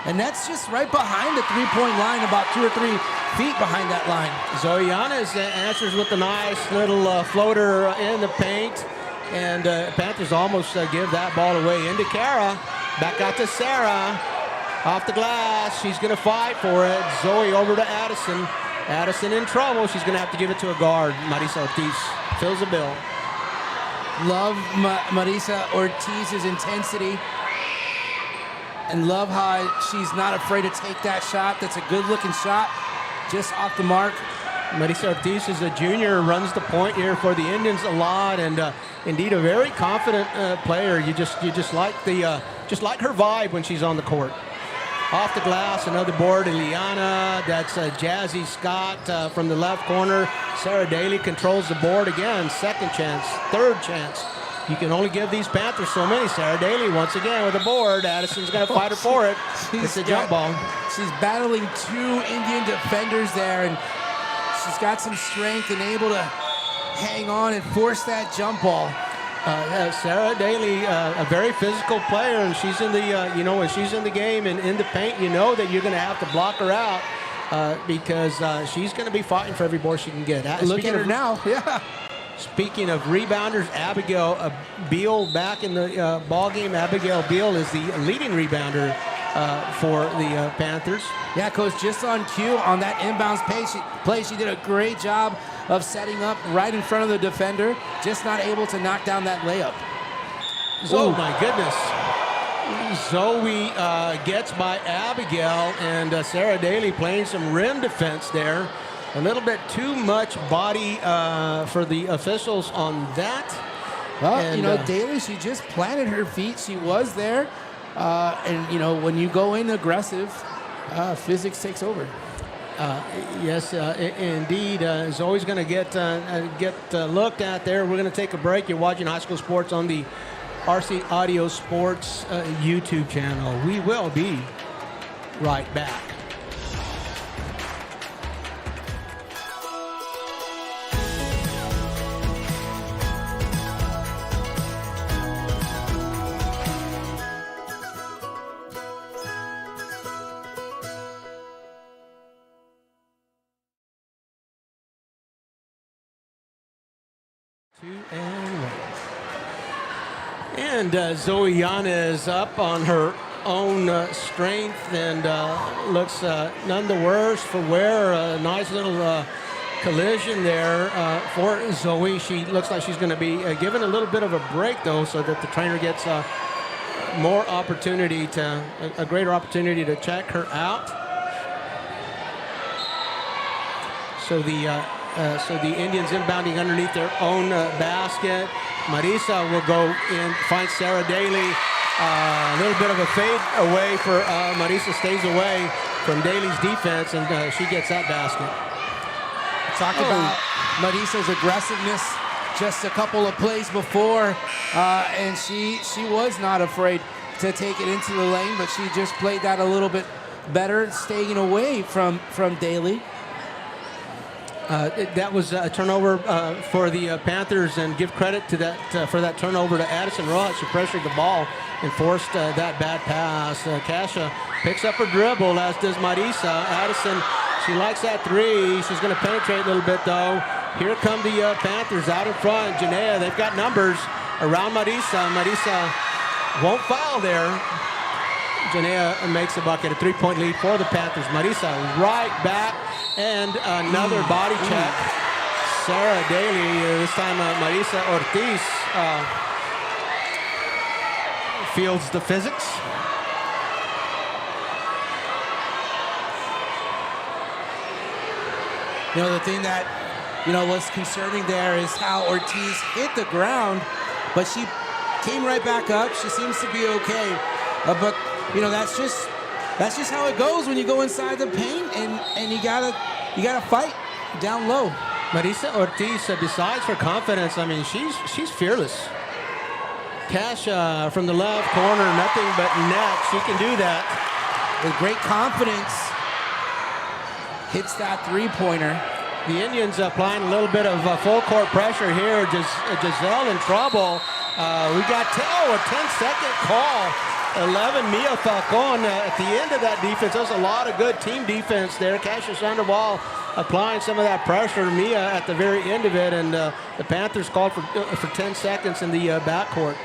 And that's just right behind the three-point line, about 2 or 3 feet behind that line. Zoe Yanis answers with a nice little floater in the paint, and Panthers almost give that ball away. Into Cara, back out to Sarah, off the glass. She's going to fight for it. Zoe over to Addison. Addison in trouble. She's going to have to give it to a guard. Marisa Ortiz fills the bill. Love Marisa Ortiz's intensity. And love how she's not afraid to take that shot. That's a good-looking shot, just off the mark. Marisa Ortiz is a junior, runs the point here for the Indians a lot, and indeed a very confident player. You just like her vibe when she's on the court. Off the glass, another board, Eliana. That's Jazzy Scott from the left corner. Sarah Daly controls the board again. Second chance, third chance. You can only give these Panthers so many. Sarah Daly once again with the board. Addison's going to fight her for it. It's a jump ball. She's battling 2 Indian defenders there, and she's got some strength and able to hang on and force that jump ball. Sarah Daly, a very physical player, and she's in the, when she's in the game and in the paint, you know that you're going to have to block her out. because she's going to be fighting for every board she can get. Look at her now. Yeah. Speaking of rebounders, Abigail Beal back in the ball game. Abigail Beal is the leading rebounder for the Panthers. Yeah, Coach, just on cue on that inbounds play, she did a great job of setting up right in front of the defender, just not able to knock down that layup. Oh, my goodness. Zoe gets by Abigail, and Sarah Daly playing some rim defense there. A little bit too much body for the officials on that. Well, And, Daly, she just planted her feet. She was there. And, when you go in aggressive, physics takes over. Yes, indeed. Zoe's going to get looked at there. We're going to take a break. You're watching High School Sports on the RC Audio Sports YouTube channel. We will be right back. And Zoe Yana is up on her own strength and looks none the worse for wear. A nice little collision there for Zoe. She looks like she's going to be given a little bit of a break, though, so that the trainer gets more opportunity a greater opportunity to check her out. So the Indians inbounding underneath their own basket. Marisa will go in, find Sarah Daly. A little bit of a fade away for Marisa, stays away from Daly's defense, and she gets that basket. Talk about Marisa's aggressiveness just a couple of plays before, and she was not afraid to take it into the lane, but she just played that a little bit better, staying away from Daly. That was a turnover for the Panthers, and give credit to that for that turnover to Addison Ross. She pressured the ball and forced that bad pass. Kasha picks up her dribble, as does Marisa. Addison, she likes that three. She's going to penetrate a little bit, though. Here come the Panthers out in front. Janea, they've got numbers around Marisa. Marisa won't foul there. Janea makes a bucket, a three-point lead for the Panthers. Marisa right back, and another body check. Sarah Daly, this time Marisa Ortiz fields the physics. The thing that, was concerning there is how Ortiz hit the ground, but she came right back up. She seems to be okay. But, that's just how it goes when you go inside the paint, and you gotta fight down low. Marisa Ortiz, besides her confidence, I mean, she's fearless. Cash from the left corner, nothing but net. She can do that. With great confidence, hits that three-pointer. The Indians applying a little bit of full court pressure here. Giselle in trouble. We got a 10-second call. 11, Mia Falcon at the end of that defense. There's a lot of good team defense there. Cassius Sandoval applying some of that pressure. Mia at the very end of it, and the Panthers called for 10 seconds in the backcourt.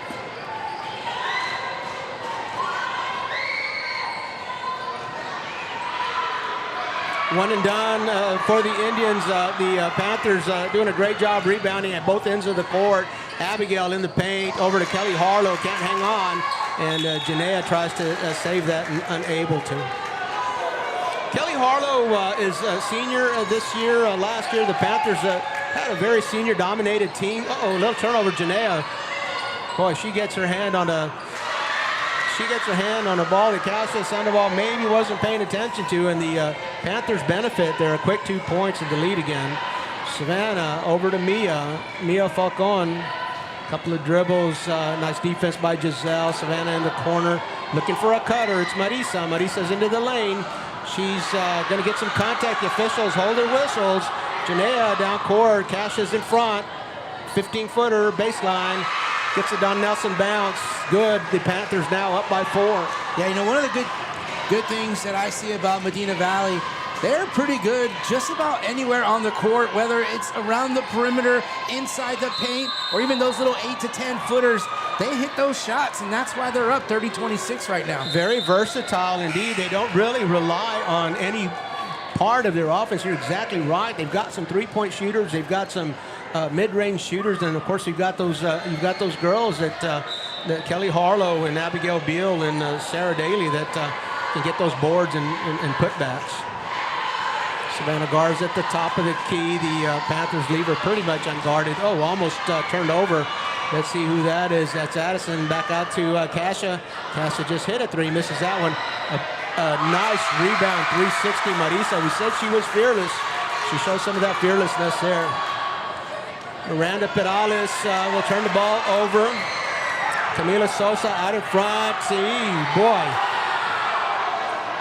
One and done for the Indians. The Panthers doing a great job rebounding at both ends of the court. Abigail in the paint, over to Kelly Harlow, can't hang on. And Janea tries to save that and unable to. Kelly Harlow is a senior this year. Last year, the Panthers had a very senior-dominated team. Uh-oh, a little turnover, Janea. Boy, she gets her hand on a ball that Cassius Sandoval maybe wasn't paying attention to, and the Panthers benefit. They're a quick 2 points in the lead again. Savannah over to Mia. Mia Falcon. Couple of dribbles, nice defense by Giselle. Savannah in the corner, looking for a cutter. It's Marisa. Marisa's into the lane. She's going to get some contact. The officials hold their whistles. Janea down court. Cassia's in front. 15-footer, baseline. Gets it on Nelson bounce. Good. The Panthers now up by 4. Yeah, one of the good things that I see about Medina Valley they're pretty good just about anywhere on the court, whether it's around the perimeter, inside the paint, or even those little 8 to 10 footers. They hit those shots, and that's why they're up 30-26 right now. Very versatile indeed. They don't really rely on any part of their offense. You're exactly right. They've got some three-point shooters. They've got some mid-range shooters, and of course you've got those girls that Kelly Harlow and Abigail Beal and Sarah Daly that can get those boards and putbacks. Savannah Garza at the top of the key. The Panthers leave her pretty much unguarded. Oh, almost turned over. Let's see who that is. That's Addison. Back out to Kasha. Kasha just hit a three, misses that one. A nice rebound, 360 Marisa. We said she was fearless. She shows some of that fearlessness there. Miranda Perales will turn the ball over. Camila Sosa out in front. See, boy.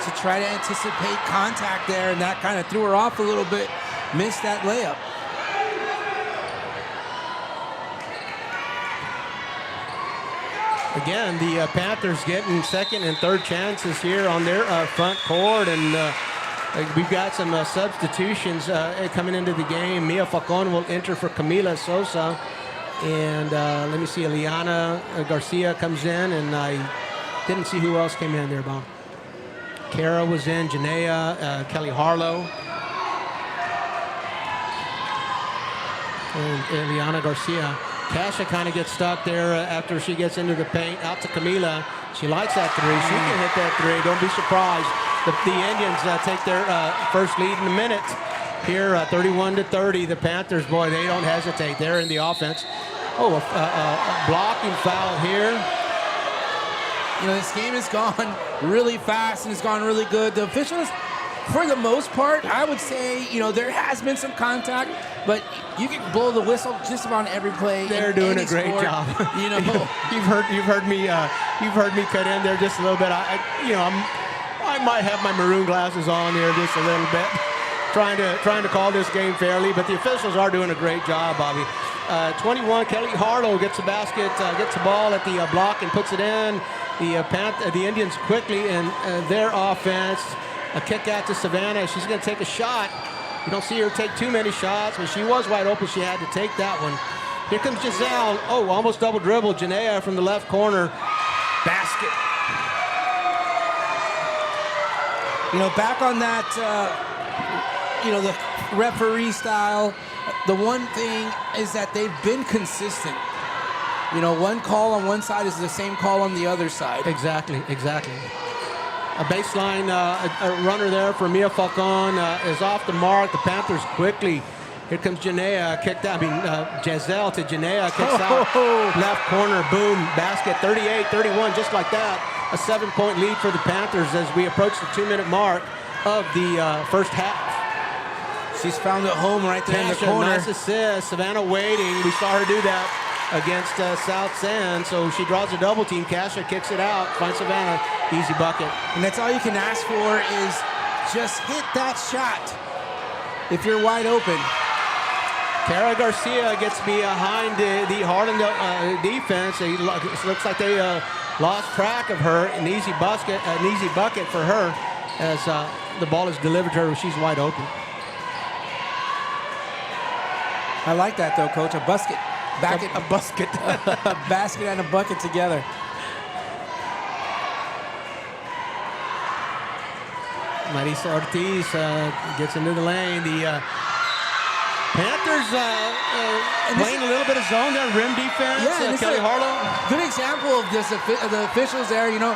To try to anticipate contact there, and that kind of threw her off a little bit. Missed that layup. Again, the Panthers getting second and third chances here on their front court, and we've got some substitutions coming into the game. Mia Falcon will enter for Camila Sosa, and let me see, Eliana Garcia comes in, and I didn't see who else came in there, Bob. Kara was in, Janaea, Kelly Harlow, and Eliana Garcia. Kasha kind of gets stuck there after she gets into the paint. Out to Camila. She likes that three. She can hit that three. Don't be surprised. The Indians take their first lead in a minute. Here, 31-30. The Panthers, boy, they don't hesitate. They're in the offense. Oh, a blocking foul here. You know, this game has gone really fast and it's gone really good. The officials, for the most part, I would say, you know, there has been some contact, but you can blow the whistle just about every play. They're doing a great job. You know, you've heard me cut in there just a little bit. I might have my maroon glasses on here just a little bit, trying to call this game fairly, but the officials are doing a great job, Bobby. 21, Kelly Harlow gets the basket, gets the ball at the block and puts it in. The Indians quickly in their offense. A kick out to Savannah. She's going to take a shot. You don't see her take too many shots, but she was wide open. She had to take that one. Here comes Giselle. Oh, almost double dribble. Janaea from the left corner. Basket. You know, back on that, the referee style, the one thing is that they've been consistent. You know, one call on one side is the same call on the other side. Exactly. A baseline a runner there for Mia Falcon is off the mark. The Panthers quickly. Here comes Janaea, kicked out. Giselle to Janaea, kicks out. Left corner, boom, basket, 38-31, just like that. A 7-point lead for the Panthers as we approach the 2-minute mark of the first half. She's found it home right there in the corner. Nice assist. Savannah waiting. We saw her do that against South San, so she draws a double team. Kasha kicks it out, finds Savannah, easy bucket. And that's all you can ask for is just hit that shot if you're wide open. Kara Garcia gets behind the Harlandale defense. It looks like they lost track of her. An easy bucket for her as the ball is delivered to her. She's wide open. I like that though, Coach. A basket. A basket. A basket and a bucket together. Marisa Ortiz gets into the lane. The Panthers playing a little bit of zone there, rim defense. Yeah, Kelly Harlow. Good example of this. The officials there, you know,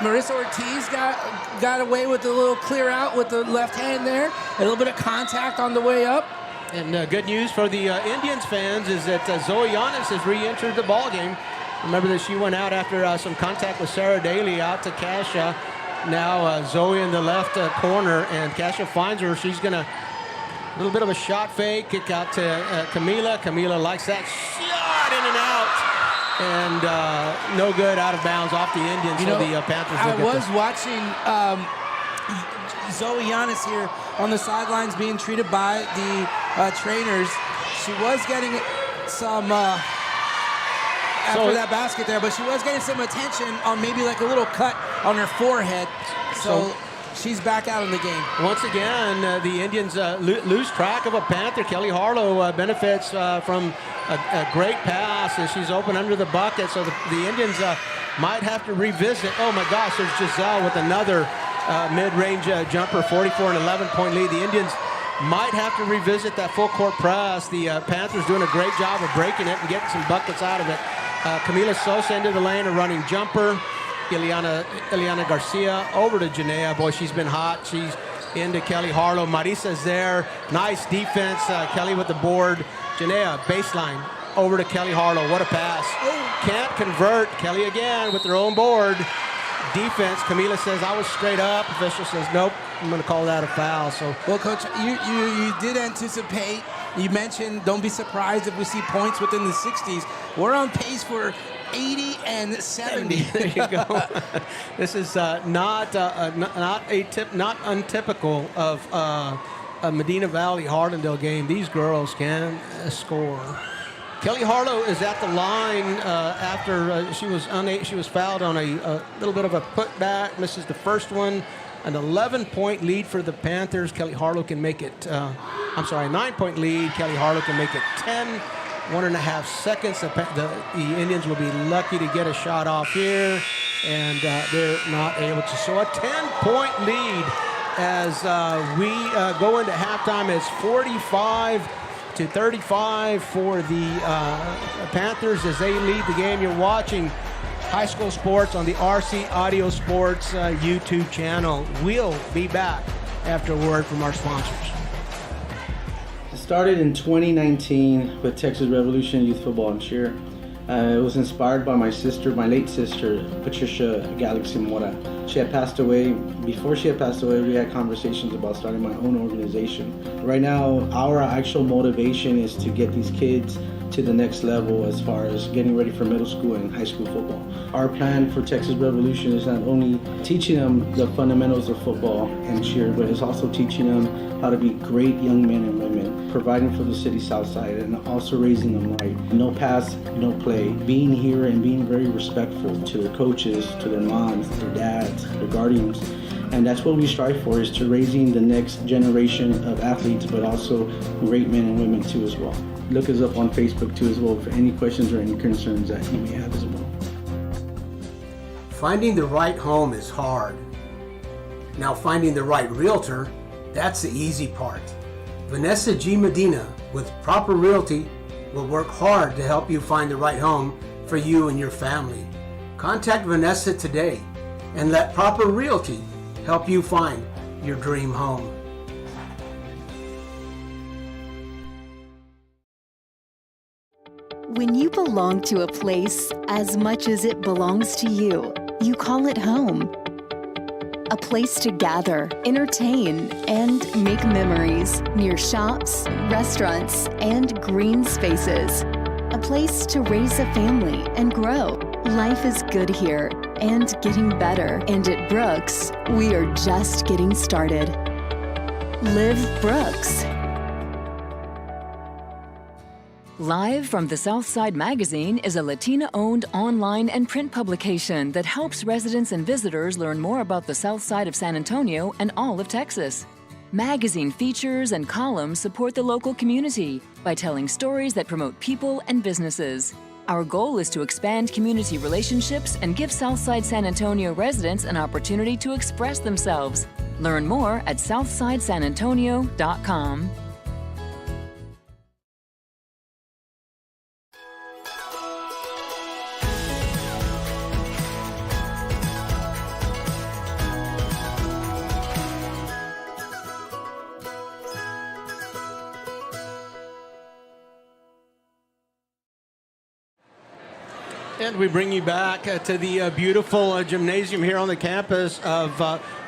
Marisa Ortiz got away with a little clear out with the left hand there. A little bit of contact on the way up. And good news for the Indians fans is that Zoe Giannis has re-entered the ball game. Remember that she went out after some contact with Sarah Daly, out to Kasha. Now Zoe in the left corner, and Kasha finds her. She's going to, a little bit of a shot fake, kick out to Camila. Camila likes that shot, in and out. And no good, out of bounds, off the Indians. You so know, the Panthers I was watching Zoe Giannis here on the sidelines being treated by the trainers. She was getting some after that basket there, but she was getting some attention on maybe like a little cut on her forehead. So she's back out in the game. Once again, the Indians lose track of a Panther. Kelly Harlow benefits from a great pass as she's open under the bucket. So the Indians might have to revisit. Oh my gosh, there's Giselle with another mid-range jumper, 44 and 11-point lead. The Indians might have to revisit that full court press. The Panthers doing a great job of breaking it and getting some buckets out of it. Camila Sosa into the lane, a running jumper. Ileana Garcia over to Janea. Boy, she's been hot. She's into Kelly Harlow. Marisa's there. Nice defense. Kelly with the board. Janea, baseline, over to Kelly Harlow. What a pass. Can't convert. Kelly again with their own board. Defense. Camila says, I was straight up. Official says, nope, I'm going to call that a foul. So, well, Coach, you did anticipate. You mentioned, don't be surprised if we see points within the 60s. We're on pace for 80 and 70. There you go. This is not untypical of a Medina Valley Harlandale game. These girls can score. Kelly Harlow is at the line after she was fouled on a little bit of a putback, misses the first one. An 11-point lead for the Panthers. Kelly Harlow can make it, a 9-point lead. Kelly Harlow can make it 10. 1.5 seconds. The Indians will be lucky to get a shot off here, and they're not able to. So a 10-point lead as we go into halftime. It's 45-35 for the Panthers as they lead the game. You're watching High School Sports on the RC Audio Sports YouTube channel. We'll be back after a word from our sponsors. It started in 2019 with Texas Revolution Youth Football and Cheer. It was inspired by my late sister, Patricia Galaxy Mora. She had passed away. Before she had passed away, we had conversations about starting my own organization. Right now, our actual motivation is to get these kids to the next level as far as getting ready for middle school and high school football. Our plan for Texas Revolution is not only teaching them the fundamentals of football and cheer, but it's also teaching them how to be great young men and women, providing for the city south side and also raising them right. No pass, no play. Being here and being very respectful to their coaches, to their moms, their dads, their guardians. And that's what we strive for, is to raising the next generation of athletes, but also great men and women too as well. Look us up on Facebook too as well for any questions or any concerns that you may have as well. Finding the right home is hard. Now finding the right realtor, that's the easy part. Vanessa G. Medina with Proper Realty will work hard to help you find the right home for you and your family. Contact Vanessa today and let Proper Realty help you find your dream home. When you belong to a place as much as it belongs to you, you call it home. A place to gather, entertain, and make memories near shops, restaurants, and green spaces. A place to raise a family and grow. Life is good here and getting better. And at Brooks, we are just getting started. Live Brooks. Live from the Southside Magazine is a Latina-owned online and print publication that helps residents and visitors learn more about the South Side of San Antonio and all of Texas. Magazine features and columns support the local community by telling stories that promote people and businesses. Our goal is to expand community relationships and give Southside San Antonio residents an opportunity to express themselves. Learn more at southsidesanantonio.com. And we bring you back to the beautiful gymnasium here on the campus of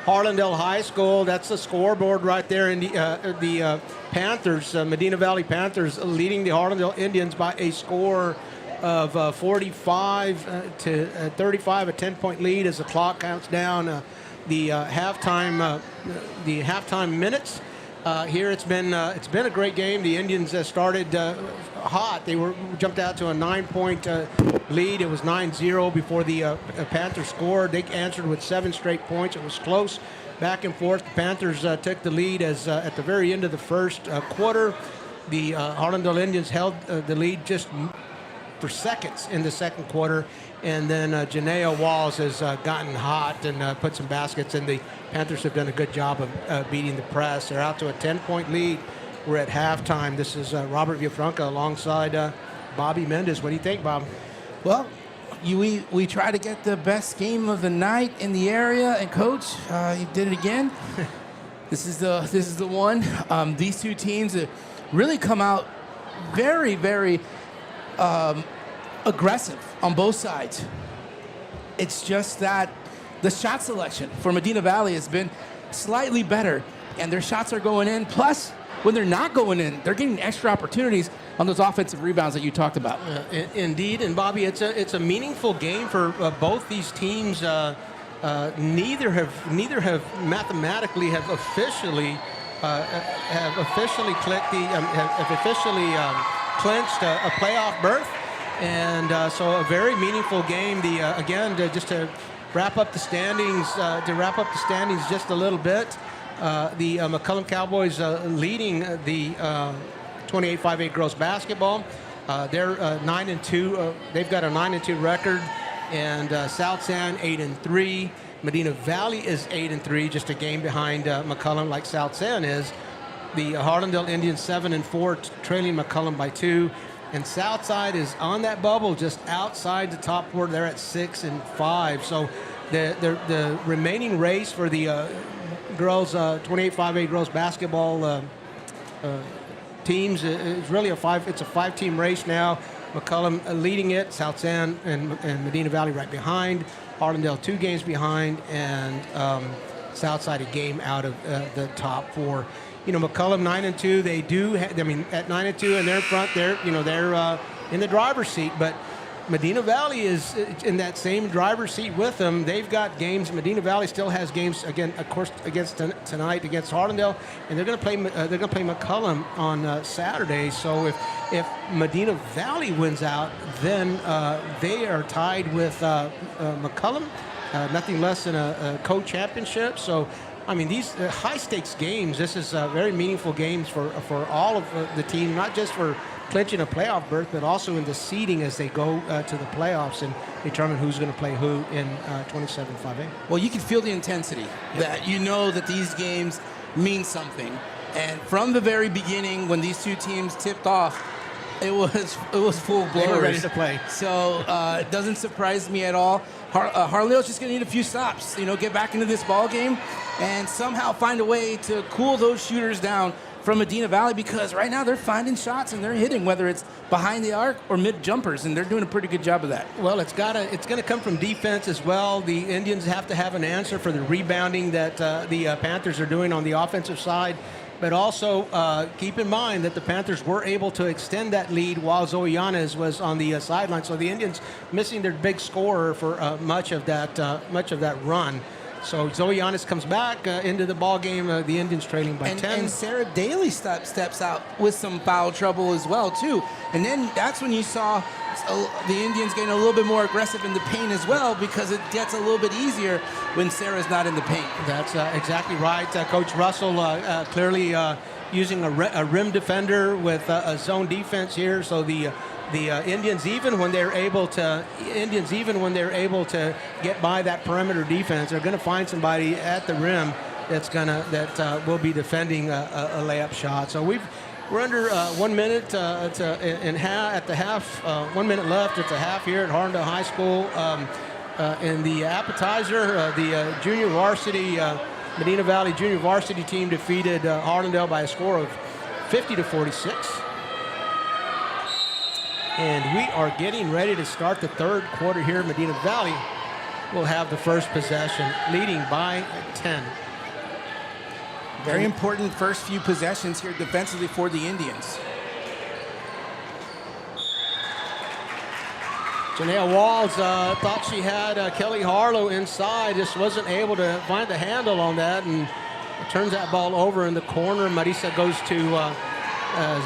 Harlandale High School. That's the scoreboard right there. And the Panthers, Medina Valley Panthers, leading the Harlandale Indians by a score of 45-35, a 10-point lead as the clock counts down the halftime minutes. Here it's been a great game. The Indians started hot. They jumped out to a 9-point lead. It was 9-0 before the Panthers scored. They answered with 7 straight points. It was close back and forth. The Panthers took the lead as at the very end of the first quarter. The Harlandale Indians held the lead just for seconds in the second quarter. And then Janea Walls has gotten hot and put some baskets, and the Panthers have done a good job of beating the press. They're out to a 10-point lead. We're at halftime. This is Robert Villafranca alongside Bobby Mendez. What do you think, Bob? Well, we try to get the best game of the night in the area, and Coach, you did it again. This is the one. These two teams really come out very, very aggressive on both sides. It's just that the shot selection for Medina Valley has been slightly better, and their shots are going in. Plus, when they're not going in, they're getting extra opportunities on those offensive rebounds that you talked about. Indeed, and Bobby, it's a meaningful game for both these teams. Neither have mathematically have officially clinched a playoff berth, and so a very meaningful game. Just to wrap up the standings, just a little bit. The McCullum Cowboys leading the 28-5A girls basketball. They're 9-2. They've got a 9-2 record, and South San 8-3. Medina Valley is 8-3, just a game behind McCullum, like South San is. The Harlandale Indians 7-4, trailing McCullum by 2. And Southside is on that bubble, just outside the top four. They're at 6-5. So the remaining race for the girls 28-5A girls basketball teams is really it's a 5-team race now. McCullum leading it, South San and Medina Valley right behind. Harlandale 2 games behind, and Southside a game out of the top 4. McCullum 9-2. They do. At 9-2, and they're in front. They're in the driver's seat. But Medina Valley is in that same driver's seat with them. They've got games. Medina Valley still has games again, of course, against tonight against Harlandale, and they're going to play. They're going to play McCullum on Saturday. So if Medina Valley wins out, then they are tied with McCullum, nothing less than a co-championship. So. These high-stakes games, this is very meaningful games for all of the team, not just for clinching a playoff berth, but also in the seeding as they go to the playoffs and determine who's going to play who in 27-5A. Well, you can feel the intensity, that that these games mean something. And from the very beginning, when these two teams tipped off, it was full blowers. They were ready to play. So it doesn't surprise me at all. Harlandale's just going to need a few stops, get back into this ball game and somehow find a way to cool those shooters down from Medina Valley, because right now they're finding shots and they're hitting, whether it's behind the arc or mid jumpers, and they're doing a pretty good job of that. Well, it's going to come from defense as well. The Indians have to have an answer for the rebounding that the Panthers are doing on the offensive side. But also keep in mind that the Panthers were able to extend that lead while Zoe Yanez was on the sideline. So the Indians missing their big scorer for much of that run. So Zoe Yanez comes back into the ball game. The Indians trailing by 10. And Sarah Daly steps out with some foul trouble as well too. And then that's when you saw the Indians getting a little bit more aggressive in the paint as well, because it gets a little bit easier when Sarah's not in the paint. That's exactly right. Coach Russell clearly using a rim defender with a zone defense here. So the Indians, even when they're able to get by that perimeter defense, they're going to find somebody at the rim that will be defending a layup shot. So we're under 1 minute at the half. 1 minute left at the half here at Harlandale High School. In the appetizer, the junior varsity, Medina Valley junior varsity team defeated Harlandale by a score of 50-46. And we are getting ready to start the third quarter here. Medina Valley will have the first possession, leading by 10. Very important first few possessions here defensively for the Indians. Janelle Walls thought she had Kelly Harlow inside, just wasn't able to find the handle on that, and turns that ball over in the corner. Marisa goes to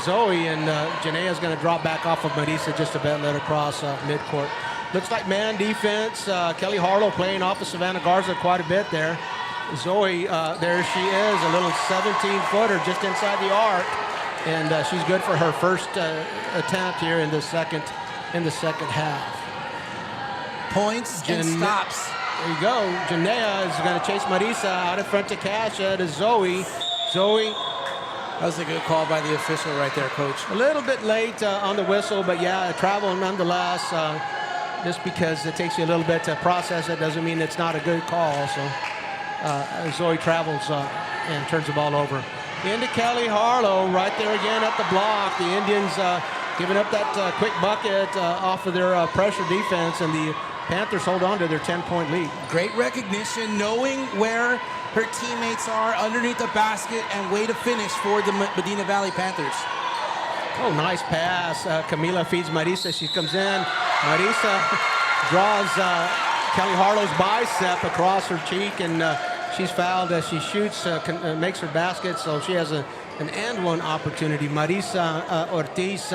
Zoe, and Janae is going to drop back off of Marisa just a bit, let her cross midcourt. Looks like man defense. Kelly Harlow playing off of Savannah Garza quite a bit there. Zoe, there she is, a little 17-footer just inside the arc, and she's good for her first attempt here in the second half. Points and stops. There you go. Janea is going to chase Marisa out in front to Kasha to Zoe. Zoe. That was a good call by the official right there, Coach. A little bit late on the whistle, but yeah, travel nonetheless. Just because it takes you a little bit to process it doesn't mean it's not a good call. So Zoe travels and turns the ball over. Into Kelly Harlow right there again at the block. The Indians giving up that quick bucket off of their pressure defense, and the Panthers hold on to their 10-point lead. Great recognition, knowing where her teammates are underneath the basket, and way to finish for the Medina Valley Panthers. Oh, nice pass. Camila feeds Marisa. She comes in. Marisa draws Kelly Harlow's bicep across her cheek, and she's fouled as she shoots, makes her basket, so she has an and one opportunity. Marisa Ortiz,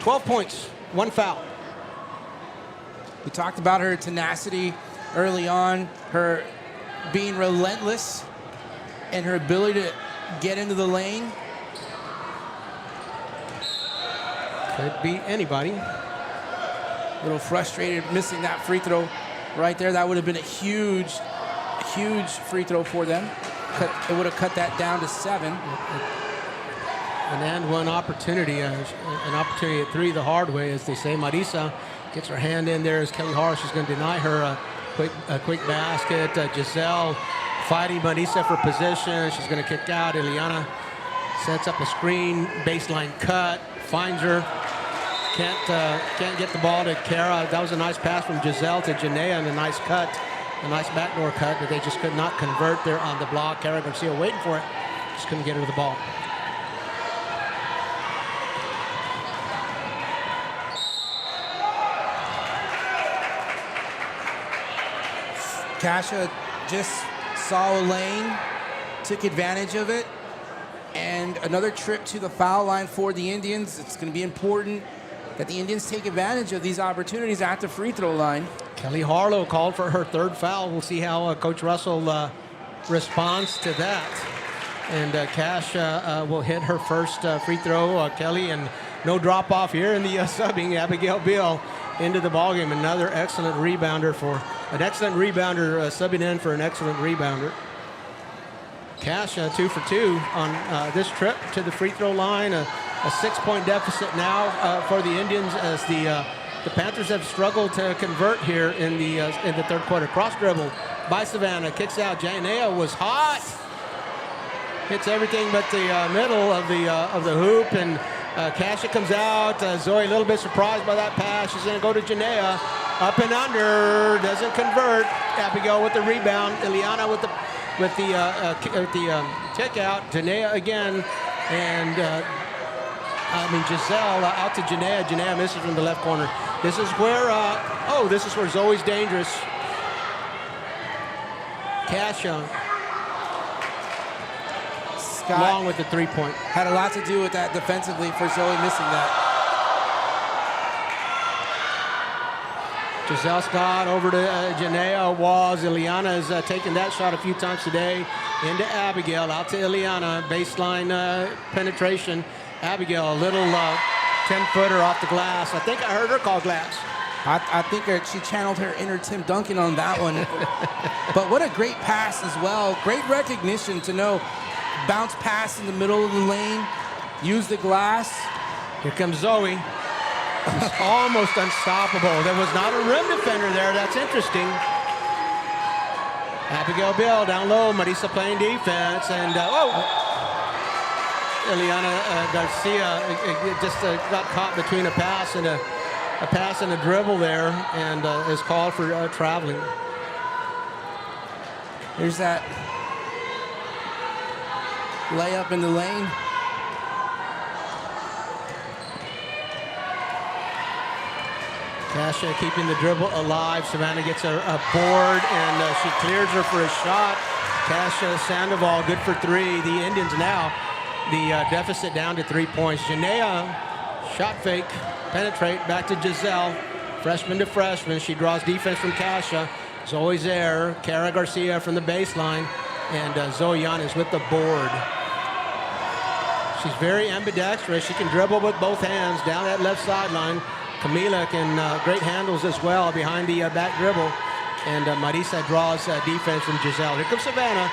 12 points, 1 foul. We talked about her tenacity early on, her being relentless, and her ability to get into the lane. Could be anybody. A little frustrated missing that free throw right there. That would have been a huge free throw for them. It would have cut that down to 7. An and one opportunity, an opportunity at 3 the hard way, as they say. Marisa gets her hand in there as Kelly Harlow. She's going to deny her a quick basket. Giselle fighting Marisa for position. She's going to kick out. Ileana sets up a screen, baseline cut, finds her. Can't get the ball to Kara. That was a nice pass from Giselle to Janea, and a nice cut, a nice backdoor cut, but they just could not convert there on the block. Kara Garcia waiting for it, just couldn't get her to the ball. Kasha just saw a lane, took advantage of it, and another trip to the foul line for the Indians. It's going to be important that the Indians take advantage of these opportunities at the free throw line. Kelly Harlow called for her 3rd foul. We'll see how Coach Russell responds to that. And Cash will hit her first free throw. Kelly, and no drop off here in the subbing. Abigail Beal into the ballgame. Another excellent rebounder subbing in for an excellent rebounder. Cash 2 for 2 on this trip to the free throw line. A 6-point deficit now for the Indians, as the Panthers have struggled to convert here in the 3rd quarter. Cross dribble by Savannah, kicks out. Janea was hot, hits everything but the middle of the hoop, and Kasha comes out. Zoe a little bit surprised by that pass. She's going to go to Janea, up and under, doesn't convert. Abigail with the rebound. Ileana with the kick out. Janea again, and Giselle out to Janea. Janea misses from the left corner. This is where Zoe's dangerous. Kasha along with the 3-point. Had a lot to do with that defensively for Zoe missing that. Giselle Scott over to Janea Walls. Ileana has taken that shot a few times today. Into Abigail, out to Ileana. Baseline penetration. Abigail, a little 10-footer off the glass. I think I heard her call glass. I think she channeled her inner Tim Duncan on that one. But what a great pass as well. Great recognition to know. Bounce pass in the middle of the lane. Use the glass. Here comes Zoe. She's almost unstoppable. There was not a rim defender there. That's interesting. Abigail Bill down low. Marisa playing defense. And, Ileana Garcia just got caught between a pass and a dribble there, and is called for traveling. Here's that layup in the lane. Kasha keeping the dribble alive. Savannah gets a board, and she clears her for a shot. Kasha Sandoval good for 3. The Indians now the deficit down to 3 points. Janea, shot fake, penetrate, back to Giselle. Freshman to freshman. She draws defense from Kasha. It's always there. Kara Garcia from the baseline. And Zoe Yanes with the board. She's very ambidextrous. She can dribble with both hands down that left sideline. Camila can great handles as well behind the back dribble. And Marisa draws defense from Giselle. Here comes Savannah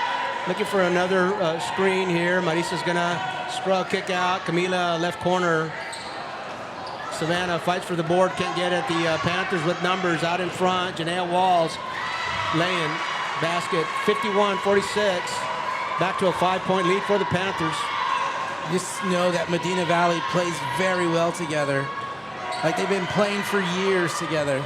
looking for another screen here. Marisa's going to scrub kick out. Camila left corner. Savannah fights for the board, can't get it. The Panthers with numbers out in front. Janelle Walls laying basket, 51-46. Back to a 5-point lead for the Panthers. Just know that Medina Valley plays very well together. Like they've been playing for years together.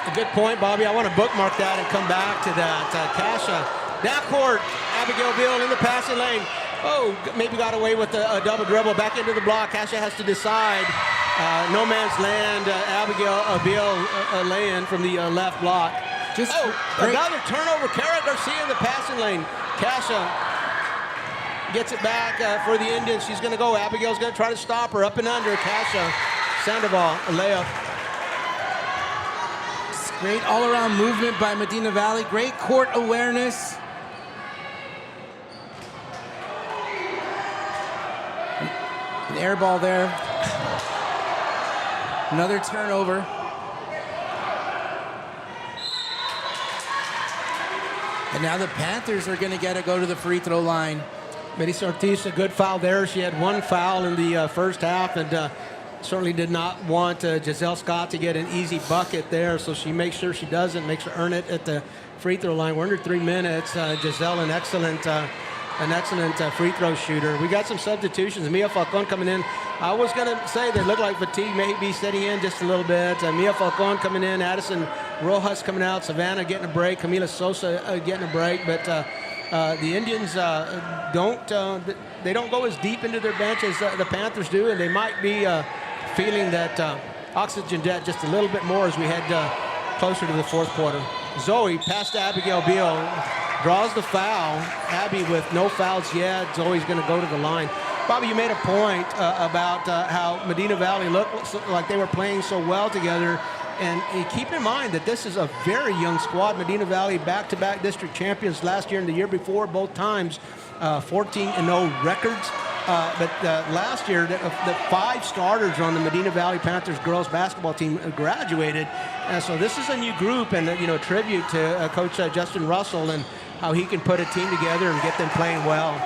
A good point, Bobby. I want to bookmark that and come back to that. Kasha, down court, Abigail Beal in the passing lane. Oh, maybe got away with a double dribble. Back into the block. Kasha has to decide. No man's land. Abigail Beal laying from the left block. Another turnover. Kara Garcia in the passing lane. Kasha gets it back for the Indians. She's going to go. Abigail's going to try to stop her. Up and under. Kasha Sandoval, a layup. Great all-around movement by Medina Valley. Great court awareness. An air ball there. Another turnover. And now the Panthers are going to get to go to the free throw line. Melissa Ortiz, a good foul there. She had one foul in the first half, and certainly did not want Giselle Scott to get an easy bucket there, so she makes sure she doesn't, makes her earn it at the free throw line. We're under 3 minutes. Giselle, an excellent free throw shooter. We got some substitutions. Mia Falcon coming in. I was going to say they look like fatigue may be setting in just a little bit. Mia Falcon coming in. Addison Rojas coming out. Savannah getting a break. Camila Sosa getting a break. But the Indians don't go as deep into their bench as the Panthers do, and they might be feeling that oxygen debt just a little bit more as we head closer to the fourth quarter. Zoe past to Abigail Beal, draws the foul. Abby with no fouls yet. Zoe's going to go to the line. Bobby, you made a point about how Medina Valley looked like they were playing so well together. And keep in mind that this is a very young squad. Medina Valley back-to-back district champions last year and the year before, both times 14-0 records. But last year, the 5 starters on the Medina Valley Panthers girls basketball team graduated. So this is a new group, and tribute to Coach Justin Russell and how he can put a team together and get them playing well.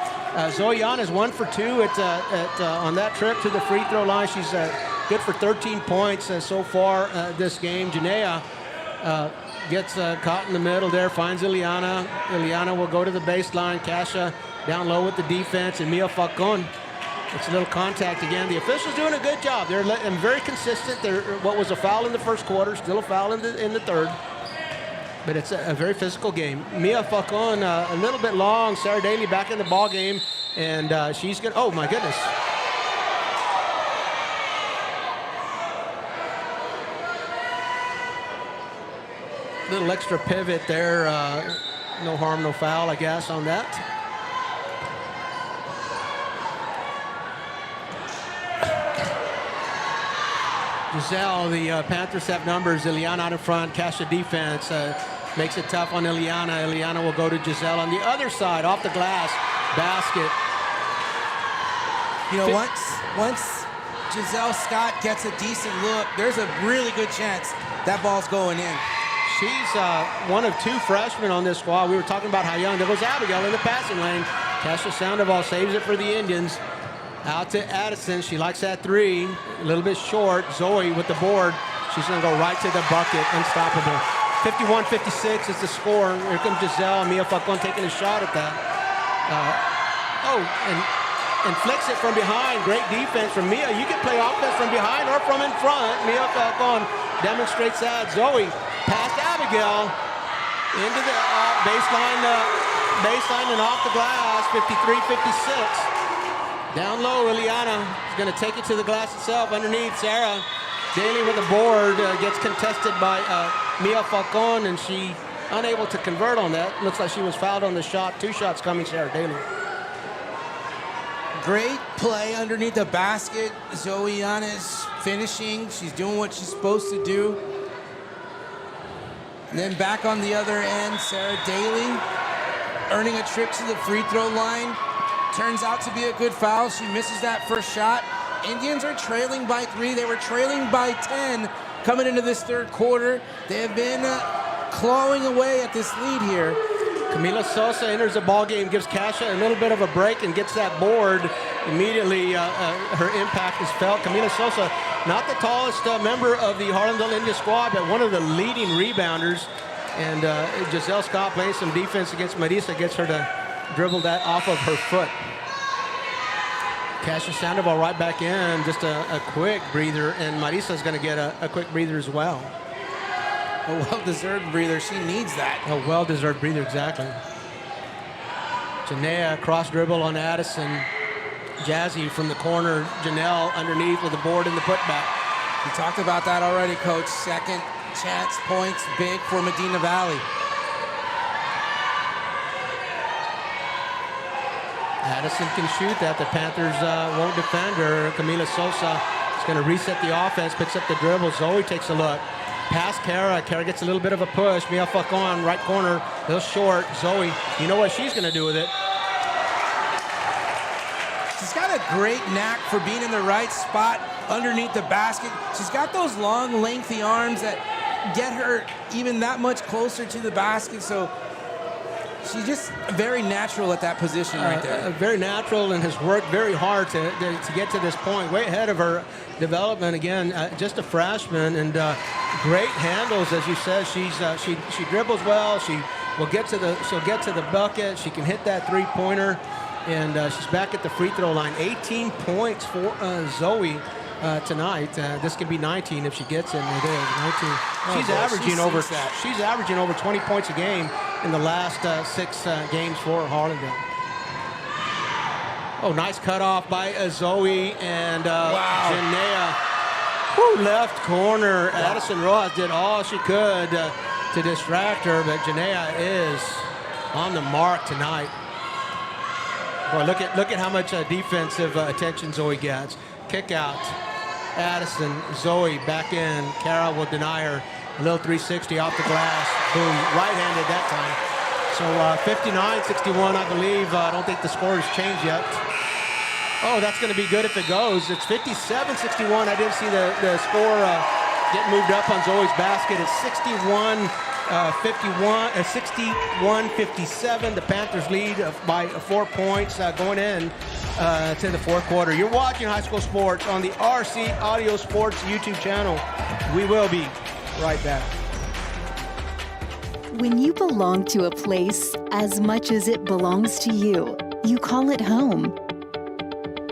Zoe Yan is 1 for 2 on that trip to the free throw line. She's good for 13 points so far this game. Janea gets caught in the middle there, finds Ileana. Ileana will go to the baseline. Kasha down low with the defense, and Mia Falcon. It's a little contact again. The officials doing a good job. They're very consistent. What was a foul in the first quarter, still a foul in the third. But it's a very physical game. Mia Falcon, a little bit long. Sarah Daly back in the ball game, and she's going to, oh my goodness. Little extra pivot there. No harm, no foul, I guess, on that. Giselle, the Panthers have numbers. Ileana out in front, Kasha defense. Makes it tough on Ileana. Ileana will go to Giselle on the other side, off the glass, basket. You know, once Giselle Scott gets a decent look, there's a really good chance that ball's going in. She's one of 2 freshmen on this squad. We were talking about how young. There goes Abigail in the passing lane. Kasha Sandoval saves it for the Indians. Out to Addison. She likes that 3. A little bit short. Zoe with the board. She's going to go right to the bucket. Unstoppable. 51-56 is the score. Here comes Giselle. Mia Falcon taking a shot at that. And flicks it from behind. Great defense from Mia. You can play offense from behind or from in front. Mia Falcon demonstrates that. Zoe past Abigail into the baseline and off the glass. 53-56. Down low, Ileana is going to take it to the glass itself. Underneath, Sarah Daly with the board gets contested by Mia Falcon, and she unable to convert on that. Looks like she was fouled on the shot. 2 shots coming, Sarah Daly. Great play underneath the basket. Zoe Yanes finishing. She's doing what she's supposed to do. And then back on the other end, Sarah Daly earning a trip to the free throw line. Turns out to be a good foul. She misses that first shot. Indians are trailing by 3. They were trailing by 10 coming into this third quarter. They have been clawing away at this lead here. Camila Sosa enters the ball game, gives Kasha a little bit of a break and gets that board. Immediately, her impact is felt. Camila Sosa, not the tallest member of the Harlandale India squad, but one of the leading rebounders. And Giselle Scott playing some defense against Marisa gets her to dribble that off of her foot. Kasha Sandoval right back in, just a quick breather, and Marisa's going to get a quick breather as well. A well-deserved breather. She needs that. A well-deserved breather, exactly. Janea cross dribble on Addison. Jazzy from the corner. Janelle underneath with the board and the putback. We talked about that already, Coach. Second chance points big for Medina Valley. Addison can shoot that. The Panthers won't defend her. Camila Sosa is going to reset the offense, picks up the dribble. Zoe takes a look. Pass Kara. Kara gets a little bit of a push. Mia Falcon, right corner, a little short. Zoe, you know what she's going to do with it. She's got a great knack for being in the right spot underneath the basket. She's got those long, lengthy arms that get her even that much closer to the basket. So she's just very natural at that position right there. Very natural and has worked very hard to get to this point. Way ahead of her development. Again, just a freshman and great handles, as you said. She dribbles well. She'll get to the bucket. She can hit that three-pointer, and she's back at the free throw line. 18 points for Zoe tonight. This could be 19 if she gets it. And it is 19. She's averaging over 20 points a game in the last 6 games for Harlandale. Oh, nice cutoff by Zoe and Janea. Left corner. Wow. Addison Rojas did all she could to distract her, but Janea is on the mark tonight. Boy, look at how much defensive attention Zoe gets. Kick out. Addison, Zoe back in. Kara will deny her. A little 360 off the glass. Boom, right-handed that time. So 59-61, I believe. I don't think the score has changed yet. Oh, that's going to be good if it goes. It's 57-61. I didn't see the score get moved up on Zoe's basket. It's 61-57. The Panthers lead by 4 points going in to the fourth quarter. You're watching High School Sports on the RC Audio Sports YouTube channel. We will be right back. When you belong to a place as much as it belongs to you, you call it home.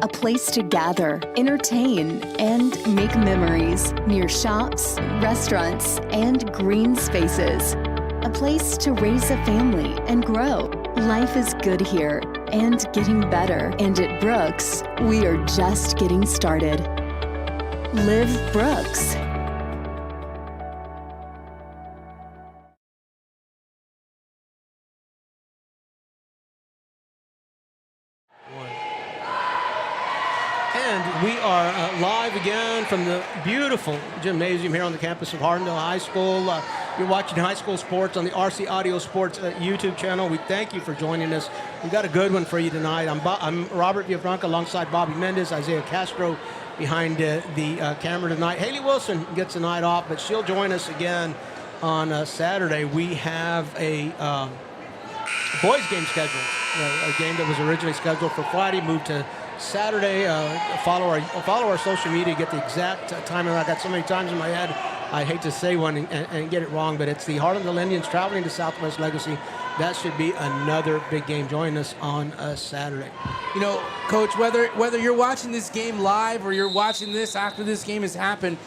A place to gather, entertain, and make memories near shops, restaurants, and green spaces. A place to raise a family and grow. Life is good here and getting better. And at Brooks, we are just getting started. Live Brooks. And we are live again from the beautiful gymnasium here on the campus of Harlandale High School. You're watching High School Sports on the RC Audio Sports YouTube channel. We thank you for joining us. We've got a good one for you tonight. I'm Robert Villafranca alongside Bobby Mendez, Isaiah Castro behind the camera tonight. Haley Wilson gets the night off, but she'll join us again on Saturday. We have a boys game scheduled, a game that was originally scheduled for Friday, moved to Saturday. Follow our social media, get the exact time. I got so many times in my head, I hate to say one and get it wrong, but it's the Harlandale Indians traveling to Southwest Legacy. That should be another big game. Join us on Saturday. You know, Coach, whether you're watching this game live or you're watching this after this game has happened,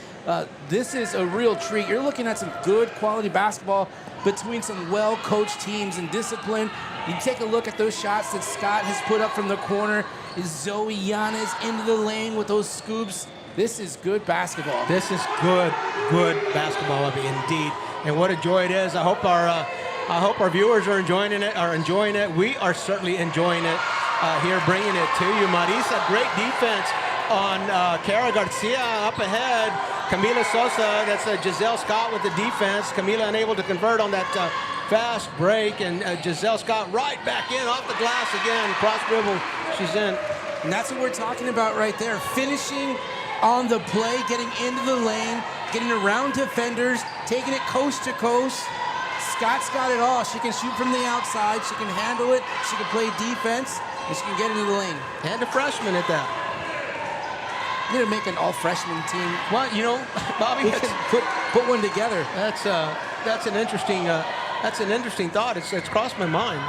this is a real treat. You're looking at some good quality basketball between some well-coached teams and discipline. You take a look at those shots that Scott has put up from the corner. Is Zoe Yanez into the lane with those scoops? This is good basketball. This is good basketball, indeed. And what a joy it is. I hope our viewers are enjoying it. We are certainly enjoying it here, bringing it to you. Marisa, great defense on Kara Garcia up ahead. Camila Sosa, that's Giselle Scott with the defense. Camila unable to convert on that fast break, and Giselle Scott right back in off the glass again. Cross dribble, she's in. And that's what we're talking about right there. Finishing on the play, getting into the lane, getting around defenders, taking it coast to coast. Scott's got it all. She can shoot from the outside, she can handle it, she can play defense, and she can get into the lane. And a freshman at that. We're gonna make an all-freshman team. Well, you know, Bobby, We can put one together. that's an interesting thought. It's crossed my mind.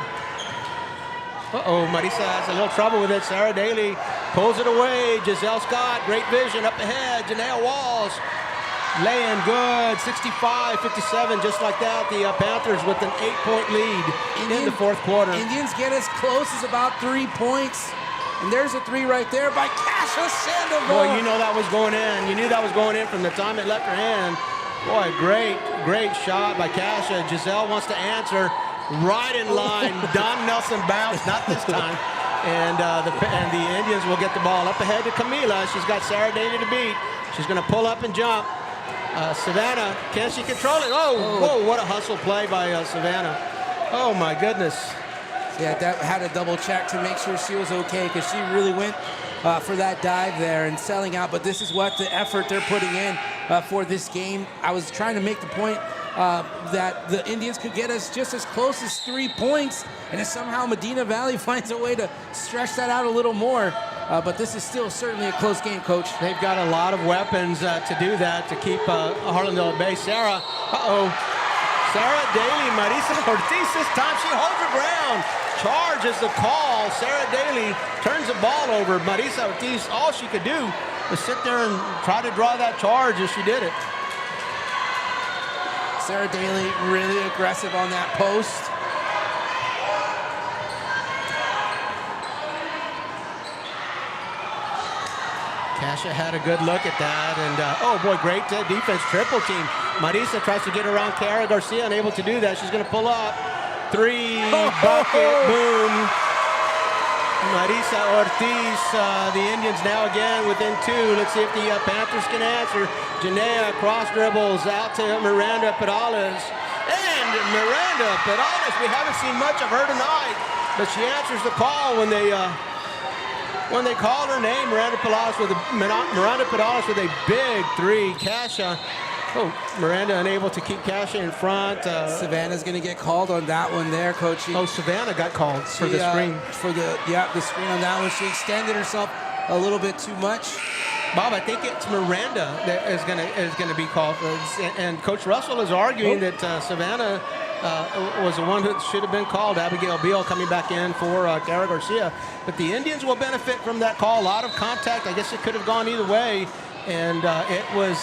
Marisa has a little trouble with it. Sarah Daly pulls it away. Giselle Scott, great vision up ahead. Janaea Walls laying good. 65-57, just like that. The Panthers with an 8-point lead in the fourth quarter. Indians get as close as about 3 points. And there's a three right there by Kasha Sandoval. Boy, you know that was going in. You knew that was going in from the time it left her hand. Boy, great shot by Kasha. Giselle wants to answer. Right in line. Don Nelson bounce, not this time. And the Indians will get the ball up ahead to Camila. She's got Sarah Daly to beat. She's going to pull up and jump. Savannah, can she control it? Whoa, what a hustle play by Savannah. Oh, my goodness. Yeah, that had a double check to make sure she was okay, because she really went for that dive there and selling out. But this is what the effort they're putting in for this game. I was trying to make the point that the Indians could get us just as close as 3 points, and then somehow Medina Valley finds a way to stretch that out a little more. But this is still certainly a close game, Coach. They've got a lot of weapons to do that, to keep Harlandale at bay. Sarah Daly, Marisa Ortiz this time, she holds her ground. Charge is the call. Sarah Daly turns the ball over. Marisa Ortiz, all she could do was sit there and try to draw that charge, and she did it. Sarah Daly really aggressive on that post. Kasha had a good look at that, and oh boy, great defense, triple team. Marisa tries to get around Cara Garcia, unable to do that. She's going to pull up. Three, bucket, boom. Marisa Ortiz, the Indians now again within two. Let's see if the Panthers can answer. Janaea cross dribbles out to Miranda Perales. And Miranda Perales, we haven't seen much of her tonight, but she answers the call when they called her name. Miranda Perales with a big three. Kasha. Miranda unable to keep Kasha in front. Savannah's going to get called on that one there, Coach. Savannah got called for the screen. The screen on that one. She extended herself a little bit too much. Bob, I think it's Miranda that is going to be called. And Coach Russell is arguing that Savannah was the one who should have been called. Abigail Beal coming back in for Cara Garcia. But the Indians will benefit from that call. A lot of contact. I guess it could have gone either way. And it was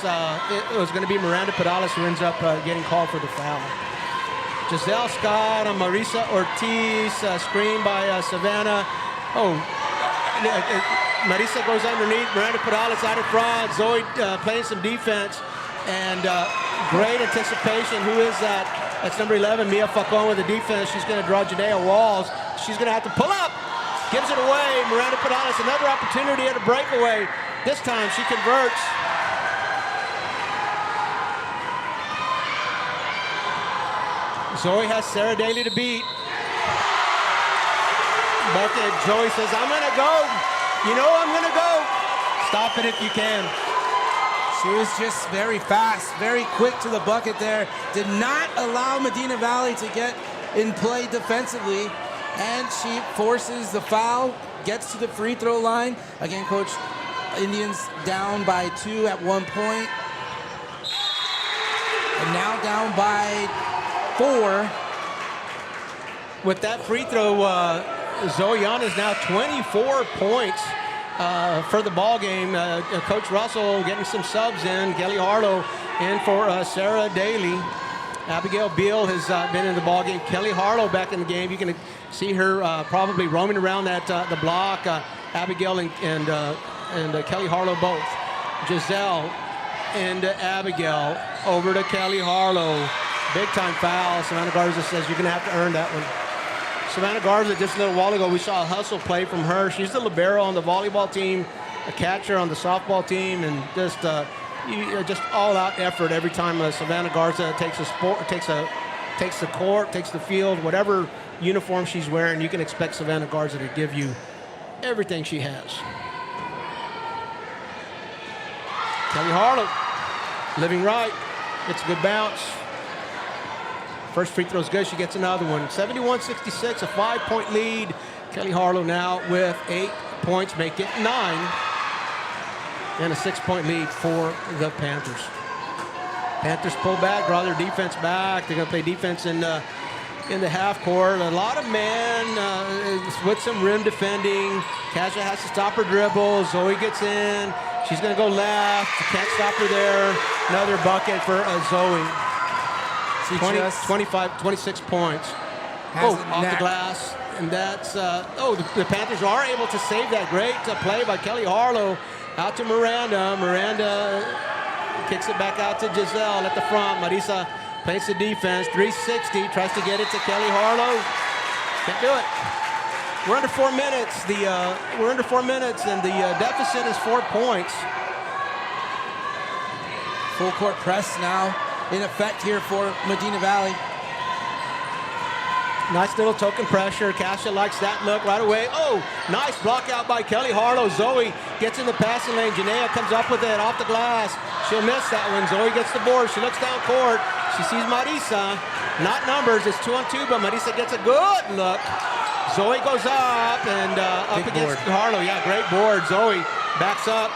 going to be Miranda Perales who ends up getting called for the foul. Giselle Scott on Marisa Ortiz, screened by Savannah. Marisa goes underneath. Miranda Perales out in front. Zoe playing some defense. And great anticipation. Who is that? That's number 11, Mia Falcon with the defense. She's going to draw Janaea Walls. She's going to have to pull up. Gives it away. Miranda Perales, another opportunity at a breakaway. This time she converts. Zoe has Sarah Daly to beat. Bucket. Zoe says, I'm going to go. You know I'm going to go. Stop it if you can. She was just very fast, very quick to the bucket there. Did not allow Medina Valley to get in play defensively. And she forces the foul, gets to the free throw line. Again, Coach, Indians down by 2 at one point. And now down by 4. With that free throw, Zoe is now 24 points for the ball game. Coach Russell getting some subs in. Kelly Harlow in for Sarah Daly. Abigail Beal has been in the ball game. Kelly Harlow back in the game. You can see her probably roaming around that the block. Abigail and Kelly Harlow both. Giselle into Abigail. Over to Kelly Harlow. Big time foul. Savannah Garza says you're going to have to earn that one. Savannah Garza, just a little while ago, we saw a hustle play from her. She's the libero on the volleyball team, a catcher on the softball team, and just just all-out effort every time Savannah Garza takes the court, takes the field, whatever uniform she's wearing. You can expect Savannah Garza to give you everything she has. Kelly Harlow, living right, gets a good bounce. First free throw's good. She gets another one. 71-66, a 5-point lead. Kelly Harlow now with 8 points, make it 9. And a 6-point lead for the Panthers. Panthers pull back, draw their defense back. They're going to play defense in the half court. A lot of men with some rim defending. Kasia has to stop her dribble. Zoe gets in. She's going to go left. Can't stop her there. Another bucket for Zoe. 26 points. Off the glass. And that's, the Panthers are able to save that great play by Kelly Harlow. Out to Miranda. Miranda kicks it back out to Giselle at the front. Marisa plays the defense. 360, tries to get it to Kelly Harlow. Can't do it. We're under 4 minutes. We're under 4 minutes, and the deficit is 4 points. Full court press now in effect here for Medina Valley. Nice little token pressure. Kasia likes that look right away. Oh, nice block out by Kelly Harlow. Zoe gets in the passing lane. Janaea comes up with it off the glass. She'll miss that one. Zoe gets the board. She looks down court. She sees Marisa. Not numbers. It's 2-on-2, but Marisa gets a good look. Zoe goes up and up against Harlow. Yeah, great board. Zoe backs up.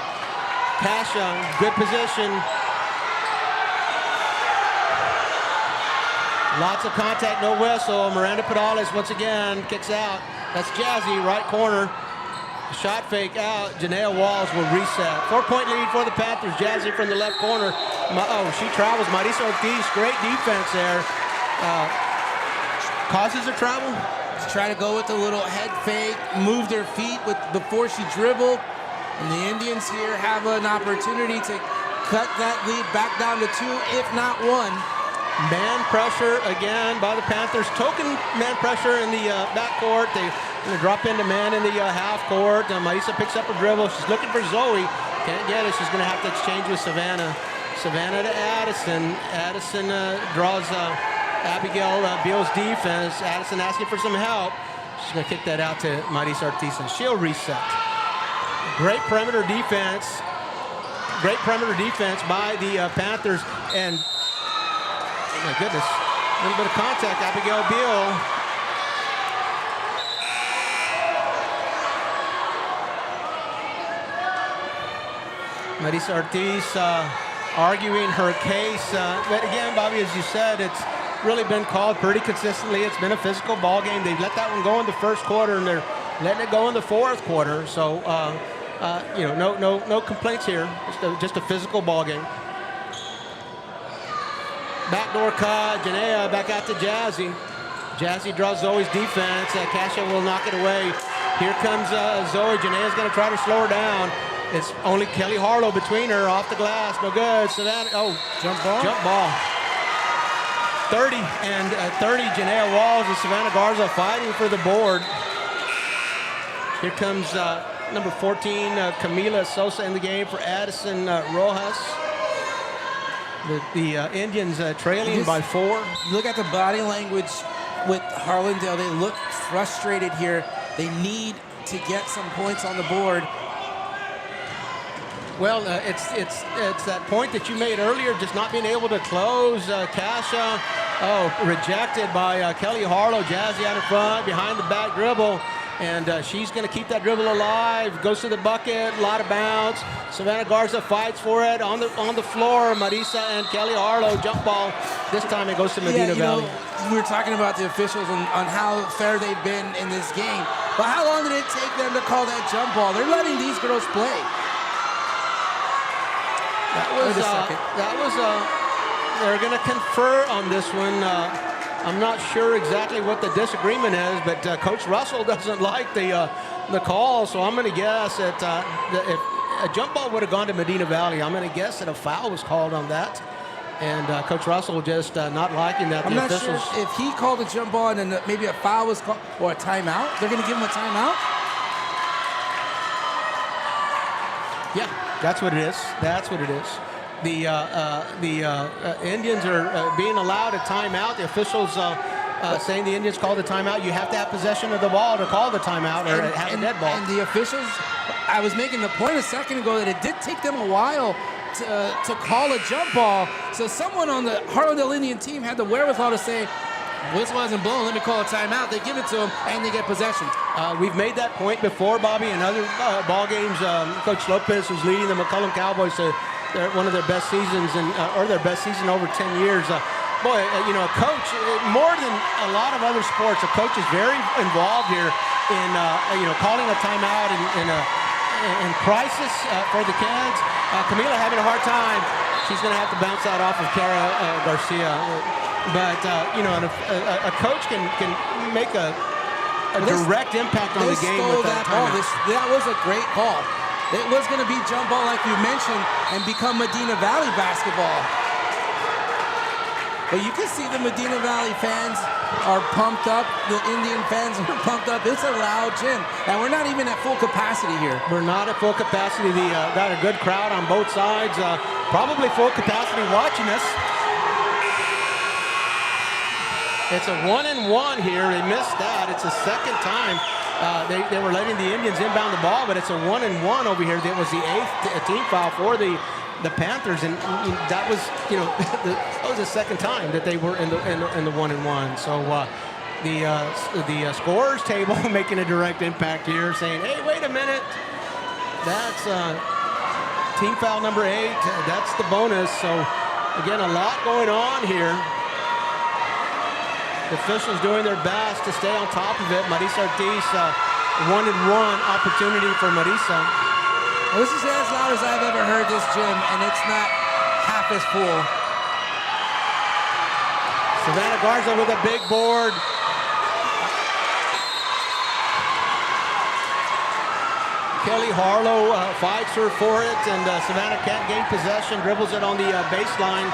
Kasia, good position. Lots of contact, no whistle. Miranda Pedales once again kicks out. That's Jazzy, right corner. Shot fake out. Janaea Walls will reset. 4-point lead for the Panthers. Jazzy from the left corner. She travels. Marisa Ortiz, great defense there. Causes her travel. She's trying to go with a little head fake, moved her feet before she dribbled. And the Indians here have an opportunity to cut that lead back down to 2, if not 1. Man pressure again by the Panthers. Token man pressure in the backcourt. They're going to drop into man in the half court. Marisa picks up a dribble. She's looking for Zoe. Can't get it. She's going to have to exchange with Savannah. Savannah to Addison. Addison draws Abigail Beal's defense. Addison asking for some help. She's going to kick that out to Marisa Ortiz, and she'll reset. Great perimeter defense. Great perimeter defense by the Panthers. And oh my goodness, a little bit of contact. Abigail Beal. Marisa Ortiz arguing her case. But again, Bobby, as you said, it's really been called pretty consistently. It's been a physical ball game. They've let that one go in the first quarter, and they're letting it go in the fourth quarter. So, no complaints here. Just a physical ball game. Backdoor cut. Janaea back out to Jazzy. Jazzy draws Zoe's defense. Kasia will knock it away. Here comes Zoe. Janaea's going to try to slow her down. It's only Kelly Harlow between her, off the glass. No good. Savannah. Jump ball. 30 and 30. Janaea Walls and Savannah Garza fighting for the board. Here comes number 14, Camila Sosa in the game for Addison Rojas. The Indians trailing by 4. Look at the body language with Harlandale. They look frustrated here. They need to get some points on the board. Well, it's that point that you made earlier, just not being able to close. Kasia, rejected by Kelly Harlow. Jazzy out in front, behind the back dribble. And she's going to keep that dribble alive. Goes to the bucket, a lot of bounce. Savannah Garza fights for it on the floor. Marisa and Kelly Harlow jump ball. This time it goes to Medina Valley. We were talking about the officials on how fair they've been in this game. But how long did it take them to call that jump ball? They're letting these girls play. They're going to confer on this one. I'm not sure exactly what the disagreement is, but Coach Russell doesn't like the call, so I'm going to guess that if a jump ball would have gone to Medina Valley, I'm going to guess that a foul was called on that. And Coach Russell just not liking that. I'm not sure if he called a jump ball and then maybe a foul was called, or a timeout. They're going to give him a timeout? Yeah, that's what it is. That's what it is. the Indians are being allowed a timeout. The officials saying the Indians called a timeout. You have to have possession of the ball to call the timeout or have a dead ball. And the officials, I was making the point a second ago that it did take them a while to call a jump ball. So someone on the Harlandale Indian team had the wherewithal to say, whistle hasn't blown, let me call a timeout. They give it to them, and they get possession. We've made that point before, Bobby, in other ball games. Coach Lopez, who's leading the McCullum Cowboys to one of their best seasons, or their best season over 10 years. Boy, a coach, more than a lot of other sports, a coach is very involved here in, calling a timeout in crisis for the kids. Camila having a hard time. She's going to have to bounce that off of Kara Garcia. But, a coach can make a direct impact on the game with that timeout. That was a great call. It was going to be jump ball, like you mentioned, and become Medina Valley basketball. But you can see the Medina Valley fans are pumped up. The Indian fans are pumped up. It's a loud gym. And we're not even at full capacity here. We're not at full capacity. Got a good crowd on both sides. Probably full capacity watching us. It's a 1-and-1 here. They missed that. It's the second time they were letting the Indians inbound the ball, but it's a 1-and-1 over here. That was the 8th team foul for the Panthers, and that was, that was the second time that they were in the 1-and-1. So the scorers table making a direct impact here, saying, "Hey, wait a minute, that's team foul number 8. That's the bonus." So again, a lot going on here. The officials doing their best to stay on top of it. Marisa Ortiz, 1-and-1 opportunity for Marisa. Well, this is as loud as I've ever heard this gym, and it's not half as full. Savannah Garza with a big board. Kelly Harlow fights her for it, and Savannah can't gain possession, dribbles it on the baseline.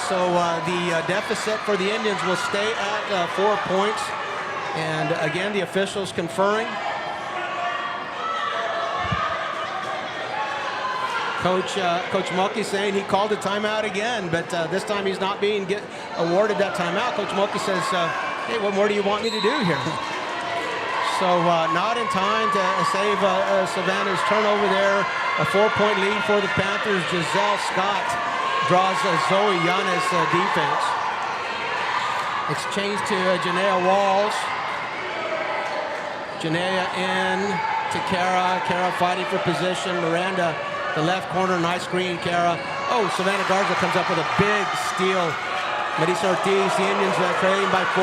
So the deficit for the Indians will stay at 4 points. And again, the officials conferring. Coach Mulkey saying he called a timeout again, but this time he's not being awarded that timeout. Coach Mulkey says, "Hey, what more do you want me to do here?" So not in time to save Savannah's turnover there. A 4-point lead for the Panthers. Giselle Scott draws Zoe Yanis defense. Exchange to Janea Walls. Janea in to Kara. Kara fighting for position. Miranda, the left corner, nice screen, Kara. Oh, Savannah Garza comes up with a big steal. Marisa Ortiz, the Indians trailing by 4.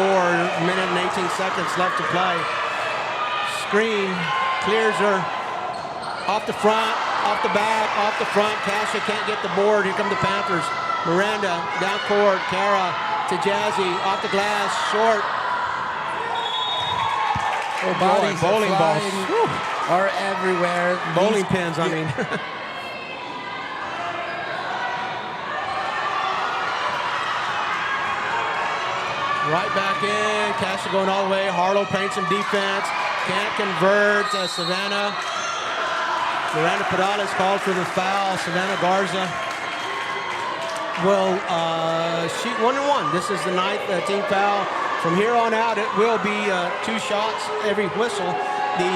Minute and 18 seconds left to play. Screen, clears her. Off the front, off the back, off the front. Kasha can't get the board. Here come the Panthers. Miranda, down court. Kara to Jazzy, off the glass, short. Oh, bodies bowling balls are everywhere. Bowling pins, I mean. Right back in. Kasha going all the way. Harlow playing some defense. Can't convert. Savannah. Miranda Perales called for the foul. Savannah Garza will shoot 1-and-1. This is the 9th team foul. From here on out, it will be 2 shots every whistle. The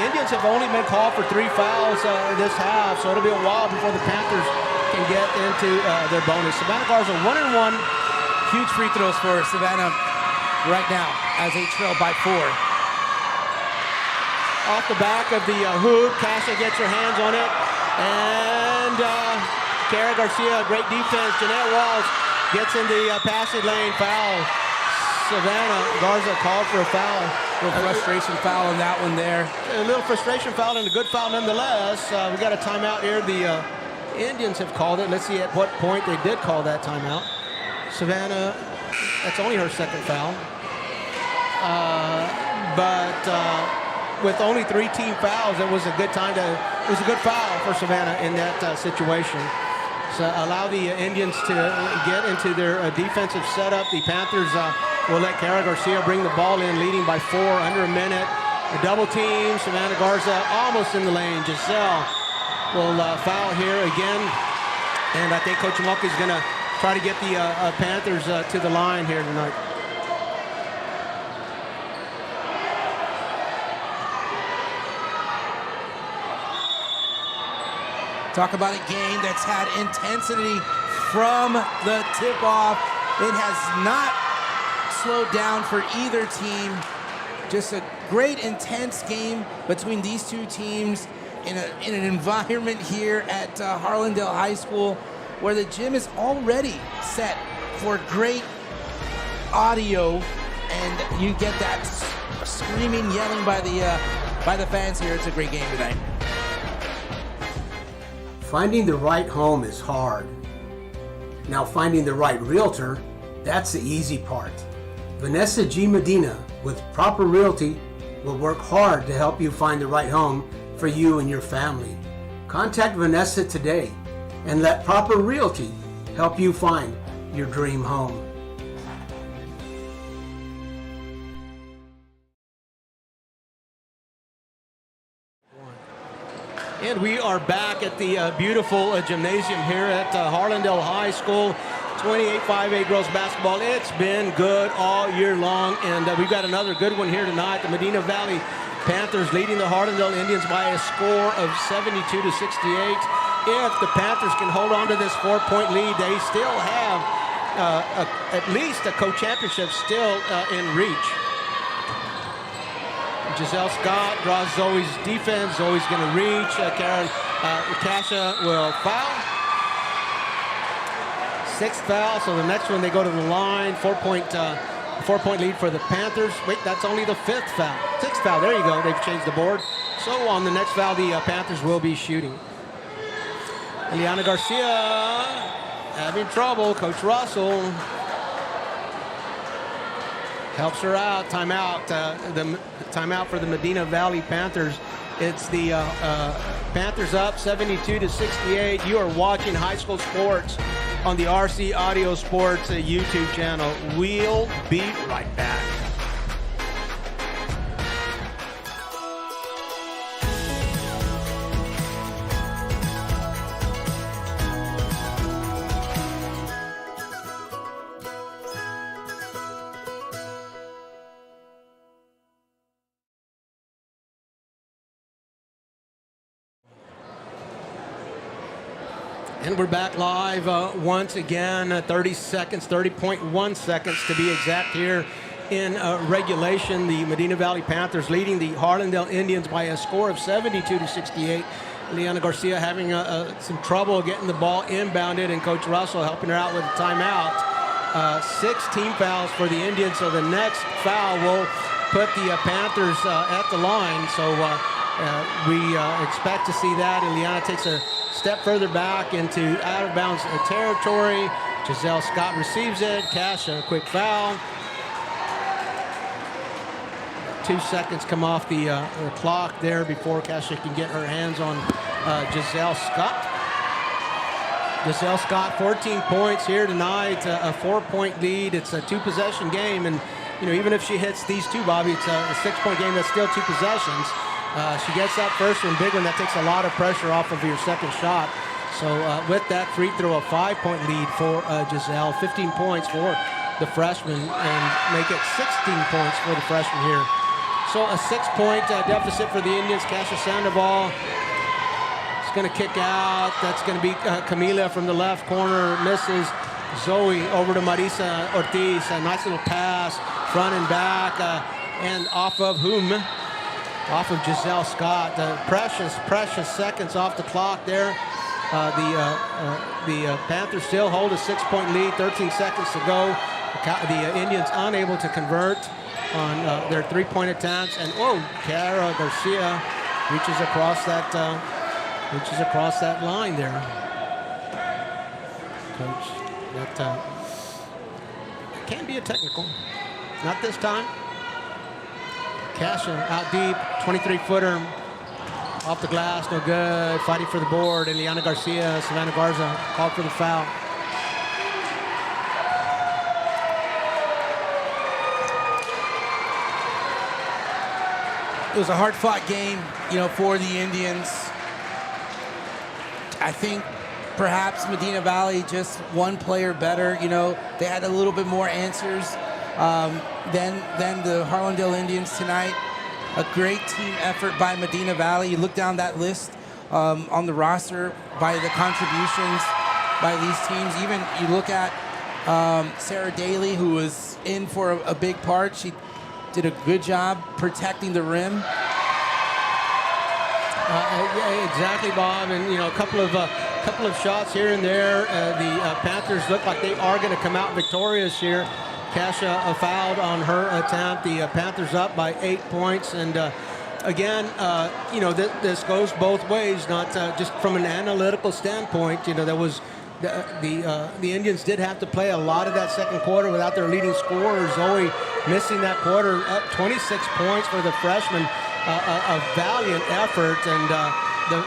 Indians have only been called for 3 fouls this half, so it'll be a while before the Panthers can get into their bonus. Savannah Garza 1-and-1. Huge free throws for Savannah right now as they trail by 4. Off the back of the hoop, Kasha gets her hands on it, and Kara Garcia, great defense. Jeanette Walls gets in the passing lane, foul. Savannah Garza called for a foul. A little frustration foul on that one there. A little frustration foul and a good foul nonetheless. We got a timeout here. The Indians have called it. Let's see at what point they did call that timeout. Savannah, that's only her 2nd foul. With only 3 team fouls, it was a good foul for Savannah in that situation. So allow the Indians to get into their defensive setup. The Panthers will let Kara Garcia bring the ball in, leading by 4, under a minute. A double team, Savannah Garza almost in the lane. Giselle will foul here again. And I think Coach Mulkey is going to try to get the Panthers to the line here tonight. Talk about a game that's had intensity from the tip-off. It has not slowed down for either team. Just a great, intense game between these two teams in an environment here at Harlandale High School, where the gym is already set for great audio, and you get that screaming, yelling by the fans here. It's a great game tonight. Finding the right home is hard. Now finding the right realtor, that's the easy part. Vanessa G. Medina with Proper Realty will work hard to help you find the right home for you and your family. Contact Vanessa today and let Proper Realty help you find your dream home. And we are back at the beautiful gymnasium here at Harlandale High School. 28-5A girls basketball. It's been good all year long, and we've got another good one here tonight. The Medina Valley Panthers leading the Harlandale Indians by a score of 72-68. If the Panthers can hold on to this 4-point lead, they still have at least a co-championship still in reach. Giselle Scott draws Zoe's defense. Zoe's going to reach. Kasha will foul. Sixth foul, so the next one they go to the line. 4-point lead for the Panthers. Wait, that's only the fifth foul. Sixth foul, there you go. They've changed the board. So on the next foul, the Panthers will be shooting. Eliana Garcia having trouble. Coach Russell helps her out. Timeout. The timeout for the Medina Valley Panthers. It's the Panthers up 72-68. You are watching high school sports on the RC Audio Sports YouTube channel. We'll be right back. And we're back live once again, 30.1 seconds to be exact here in regulation. The Medina Valley Panthers leading the Harlandale Indians by a score of 72-68. Leona Garcia having some trouble getting the ball inbounded, and Coach Russell helping her out with a timeout. 16 fouls for the Indians, so the next foul will put the Panthers at the line. So we expect to see that. And Leona takes a step further back into out-of-bounds territory. Giselle Scott receives it. Cash, a quick foul. 2 seconds come off the clock there before Kasha can get her hands on Giselle Scott. Giselle Scott, 14 points here tonight, a 4-point lead. It's a 2-possession game, and you know, even if she hits these two, Bobby, it's a 6-point game. That's still 2 possessions. She gets that first one, big one, that takes a lot of pressure off of your second shot. So with that free throw, a 5-point lead for Giselle, 15 points for the freshman, and make it 16 points for the freshman here. So a 6-point deficit for the Indians. Kasha Sandoval is going to kick out. That's going to be Camila from the left corner, misses. Zoe over to Marisa Ortiz, a nice little pass, front and back, and off of whom? Off of Giselle Scott. Precious seconds off the clock there. The Panthers still hold a 6-point lead, 13 seconds to go. The Indians unable to convert on their 3-point attempts. And Cara Garcia reaches across that line there. Coach, that can be a technical. Not this time. Kasha out deep, 23-footer off the glass, no good. Fighting for the board, and Eliana Garcia, Savannah Garza called for the foul. It was a hard-fought game, you know, for the Indians. I think perhaps Medina Valley just one player better. You know, they had a little bit more answers than the Harlandale Indians tonight. A great team effort by Medina Valley. You look down that list on the roster by the contributions by these teams. Even you look at Sarah Daly, who was in for a big part. She did a good job protecting the rim. Yeah, exactly, Bob. And you know, a couple of shots here and there. The Panthers look like they are going to come out victorious here. Kasha fouled on her attempt. The Panthers up by 8 points. And again, you know, this goes both ways. Not just from an analytical standpoint. You know, there was. The Indians did have to play a lot of that second quarter without their leading scorer, Zoe, missing that quarter. Up 26 points for the freshman, a valiant effort, and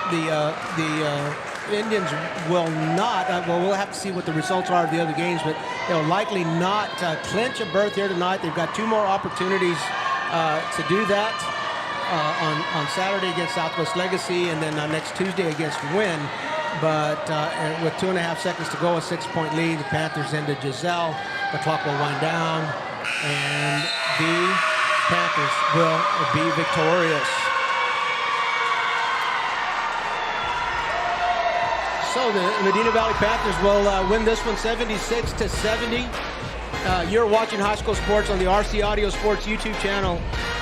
the Indians will not. Well, we'll have to see what the results are of the other games, but they'll likely not clinch a berth here tonight. They've got 2 more opportunities to do that on Saturday against Southwest Legacy, and then next Tuesday against Wynn. But with 2.5 seconds to go, a 6-point lead. The Panthers into Giselle. The clock will wind down, and the Panthers will be victorious. So the Medina Valley Panthers will win this one 76-70. You're watching High School Sports on the RC Audio Sports YouTube channel.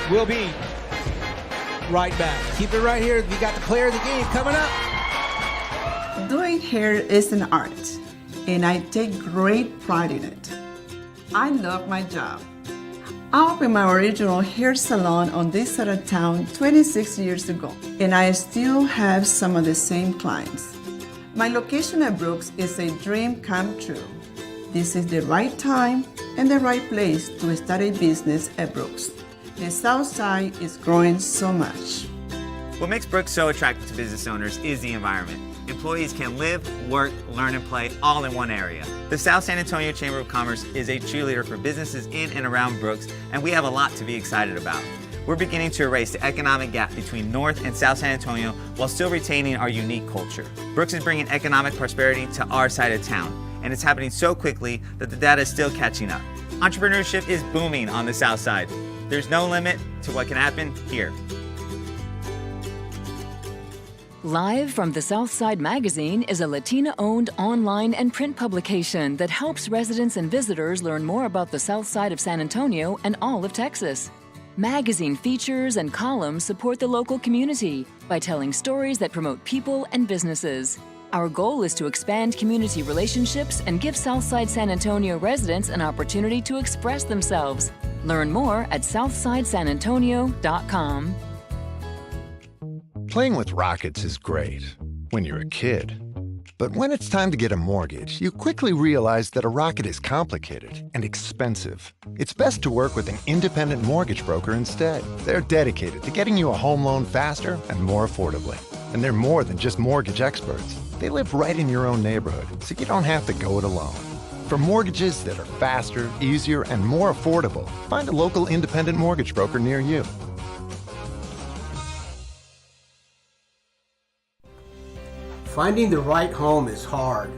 We'll be right back. Keep it right here. We got the player of the game coming up. Doing hair is an art, and I take great pride in it. I love my job. I opened my original hair salon on this side of town 26 years ago, and I still have some of the same clients. My location at Brooks is a dream come true. This is the right time and the right place to start a business at Brooks. The South Side is growing so much. What makes Brooks so attractive to business owners is the environment. Employees can live, work, learn, and play all in one area. The South San Antonio Chamber of Commerce is a cheerleader for businesses in and around Brooks, and we have a lot to be excited about. We're beginning to erase the economic gap between North and South San Antonio while still retaining our unique culture. Brooks is bringing economic prosperity to our side of town, and it's happening so quickly that the data is still catching up. Entrepreneurship is booming on the South Side. There's no limit to what can happen here. Live from the Southside Magazine is a Latina-owned online and print publication that helps residents and visitors learn more about the South Side of San Antonio and all of Texas. Magazine features and columns support the local community by telling stories that promote people and businesses. Our goal is to expand community relationships and give Southside San Antonio residents an opportunity to express themselves. Learn more at southsidesanantonio.com. Playing with rockets is great when you're a kid. But when it's time to get a mortgage, you quickly realize that a rocket is complicated and expensive. It's best to work with an independent mortgage broker instead. They're dedicated to getting you a home loan faster and more affordably. And they're more than just mortgage experts. They live right in your own neighborhood, so you don't have to go it alone. For mortgages that are faster, easier, and more affordable, find a local independent mortgage broker near you. Finding the right home is hard.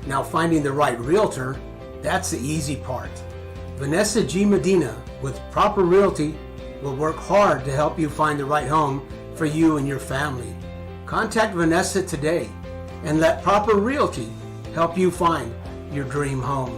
Now finding the right realtor, that's the easy part. Vanessa G. Medina with Proper Realty will work hard to help you find the right home for you and your family. Contact Vanessa today and let Proper Realty help you find your dream home.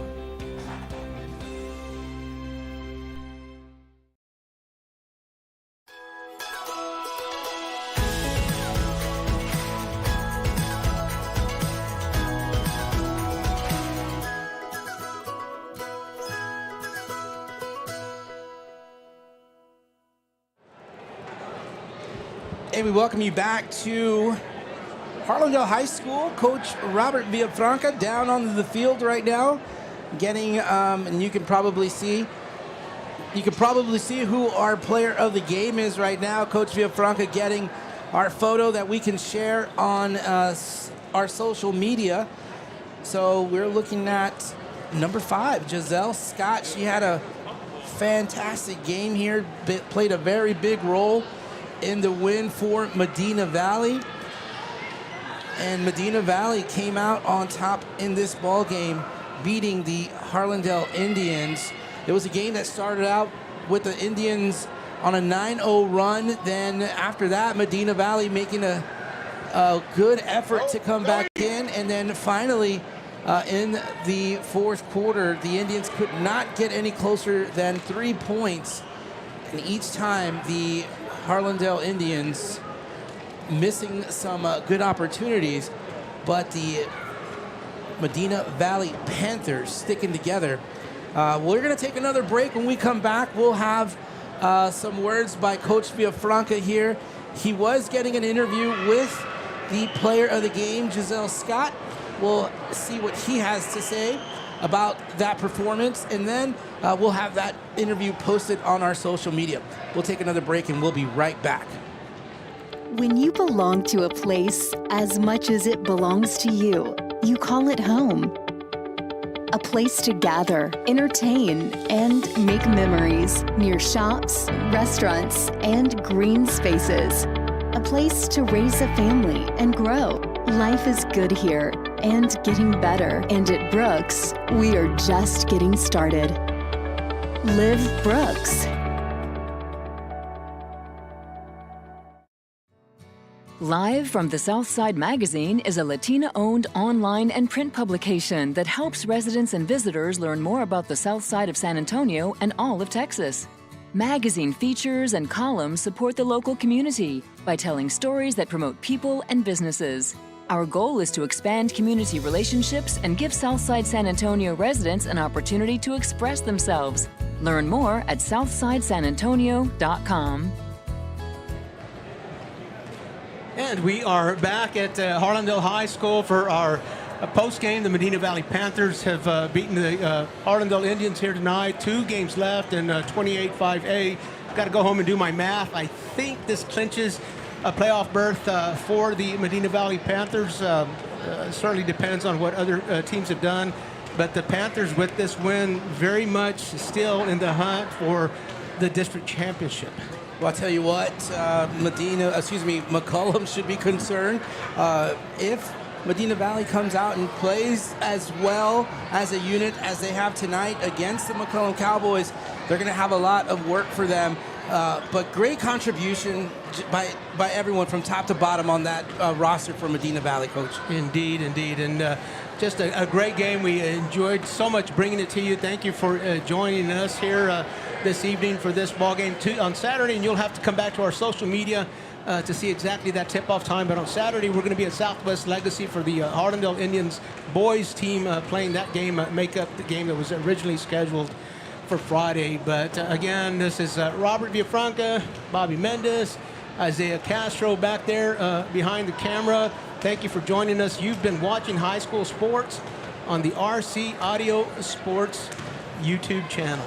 And we welcome you back to Harlandale High School. Coach Robert Villafranca down on the field right now, getting, and you can probably see who our player of the game is right now. Coach Villafranca getting our photo that we can share on our social media. So we're looking at number 5, Giselle Scott. She had a fantastic game here, played a very big role in the win for Medina Valley. and Medina Valley came out on top in this ball game, beating the Harlandale Indians. It was a game that started out with the Indians on a 9-0 run. Then after that, Medina Valley making a good effort to come back in. And then finally, in the fourth quarter, the Indians could not get any closer than 3 points. And each time, the Harlandale Indians missing some good opportunities, but the Medina Valley Panthers sticking together. We're going to take another break. When we come back, we'll have some words by Coach Villafranca here. He was getting an interview with the player of the game, Giselle Scott. We'll see what he has to say about that performance, and then we'll have that interview posted on our social media. We'll take another break, and we'll be right back. When you belong to a place as much as it belongs to you, you call it home. A place to gather, entertain, and make memories near shops, restaurants, and green spaces. A place to raise a family and grow. Life is good here and getting better. And at Brooks, we are just getting started. Live Brooks. Live from the Southside Magazine is a Latina-owned online and print publication that helps residents and visitors learn more about the South Side of San Antonio and all of Texas. Magazine features and columns support the local community by telling stories that promote people and businesses. Our goal is to expand community relationships and give Southside San Antonio residents an opportunity to express themselves. Learn more at southsidesanantonio.com. And we are back at Harlandale High School for our post-game. The Medina Valley Panthers have beaten the Harlandale Indians here tonight. 2 games left in 28-5A. Got to go home and do my math. I think this clinches a playoff berth for the Medina Valley Panthers. Certainly depends on what other teams have done. But the Panthers, with this win, very much still in the hunt for the district championship. Well, I'll tell you what, McCollum should be concerned. If Medina Valley comes out and plays as well as a unit as they have tonight against the McCollum Cowboys, they're going to have a lot of work for them. But great contribution by everyone from top to bottom on that roster for Medina Valley, Coach. Indeed. And just a great game. We enjoyed so much bringing it to you. Thank you for joining us here this evening for this ball game on Saturday, and you'll have to come back to our social media to see exactly that tip-off time. But on Saturday, we're going to be at Southwest Legacy for the Harlandale Indians boys team playing that game, make up the game that was originally scheduled for Friday. But again, this is Robert Villafranca, Bobby Mendez, Isaiah Castro back there behind the camera. Thank you for joining us. You've been watching high school sports on the RC Audio Sports YouTube channel.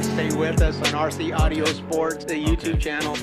Stay with us on RC Audio Sports, the YouTube channel.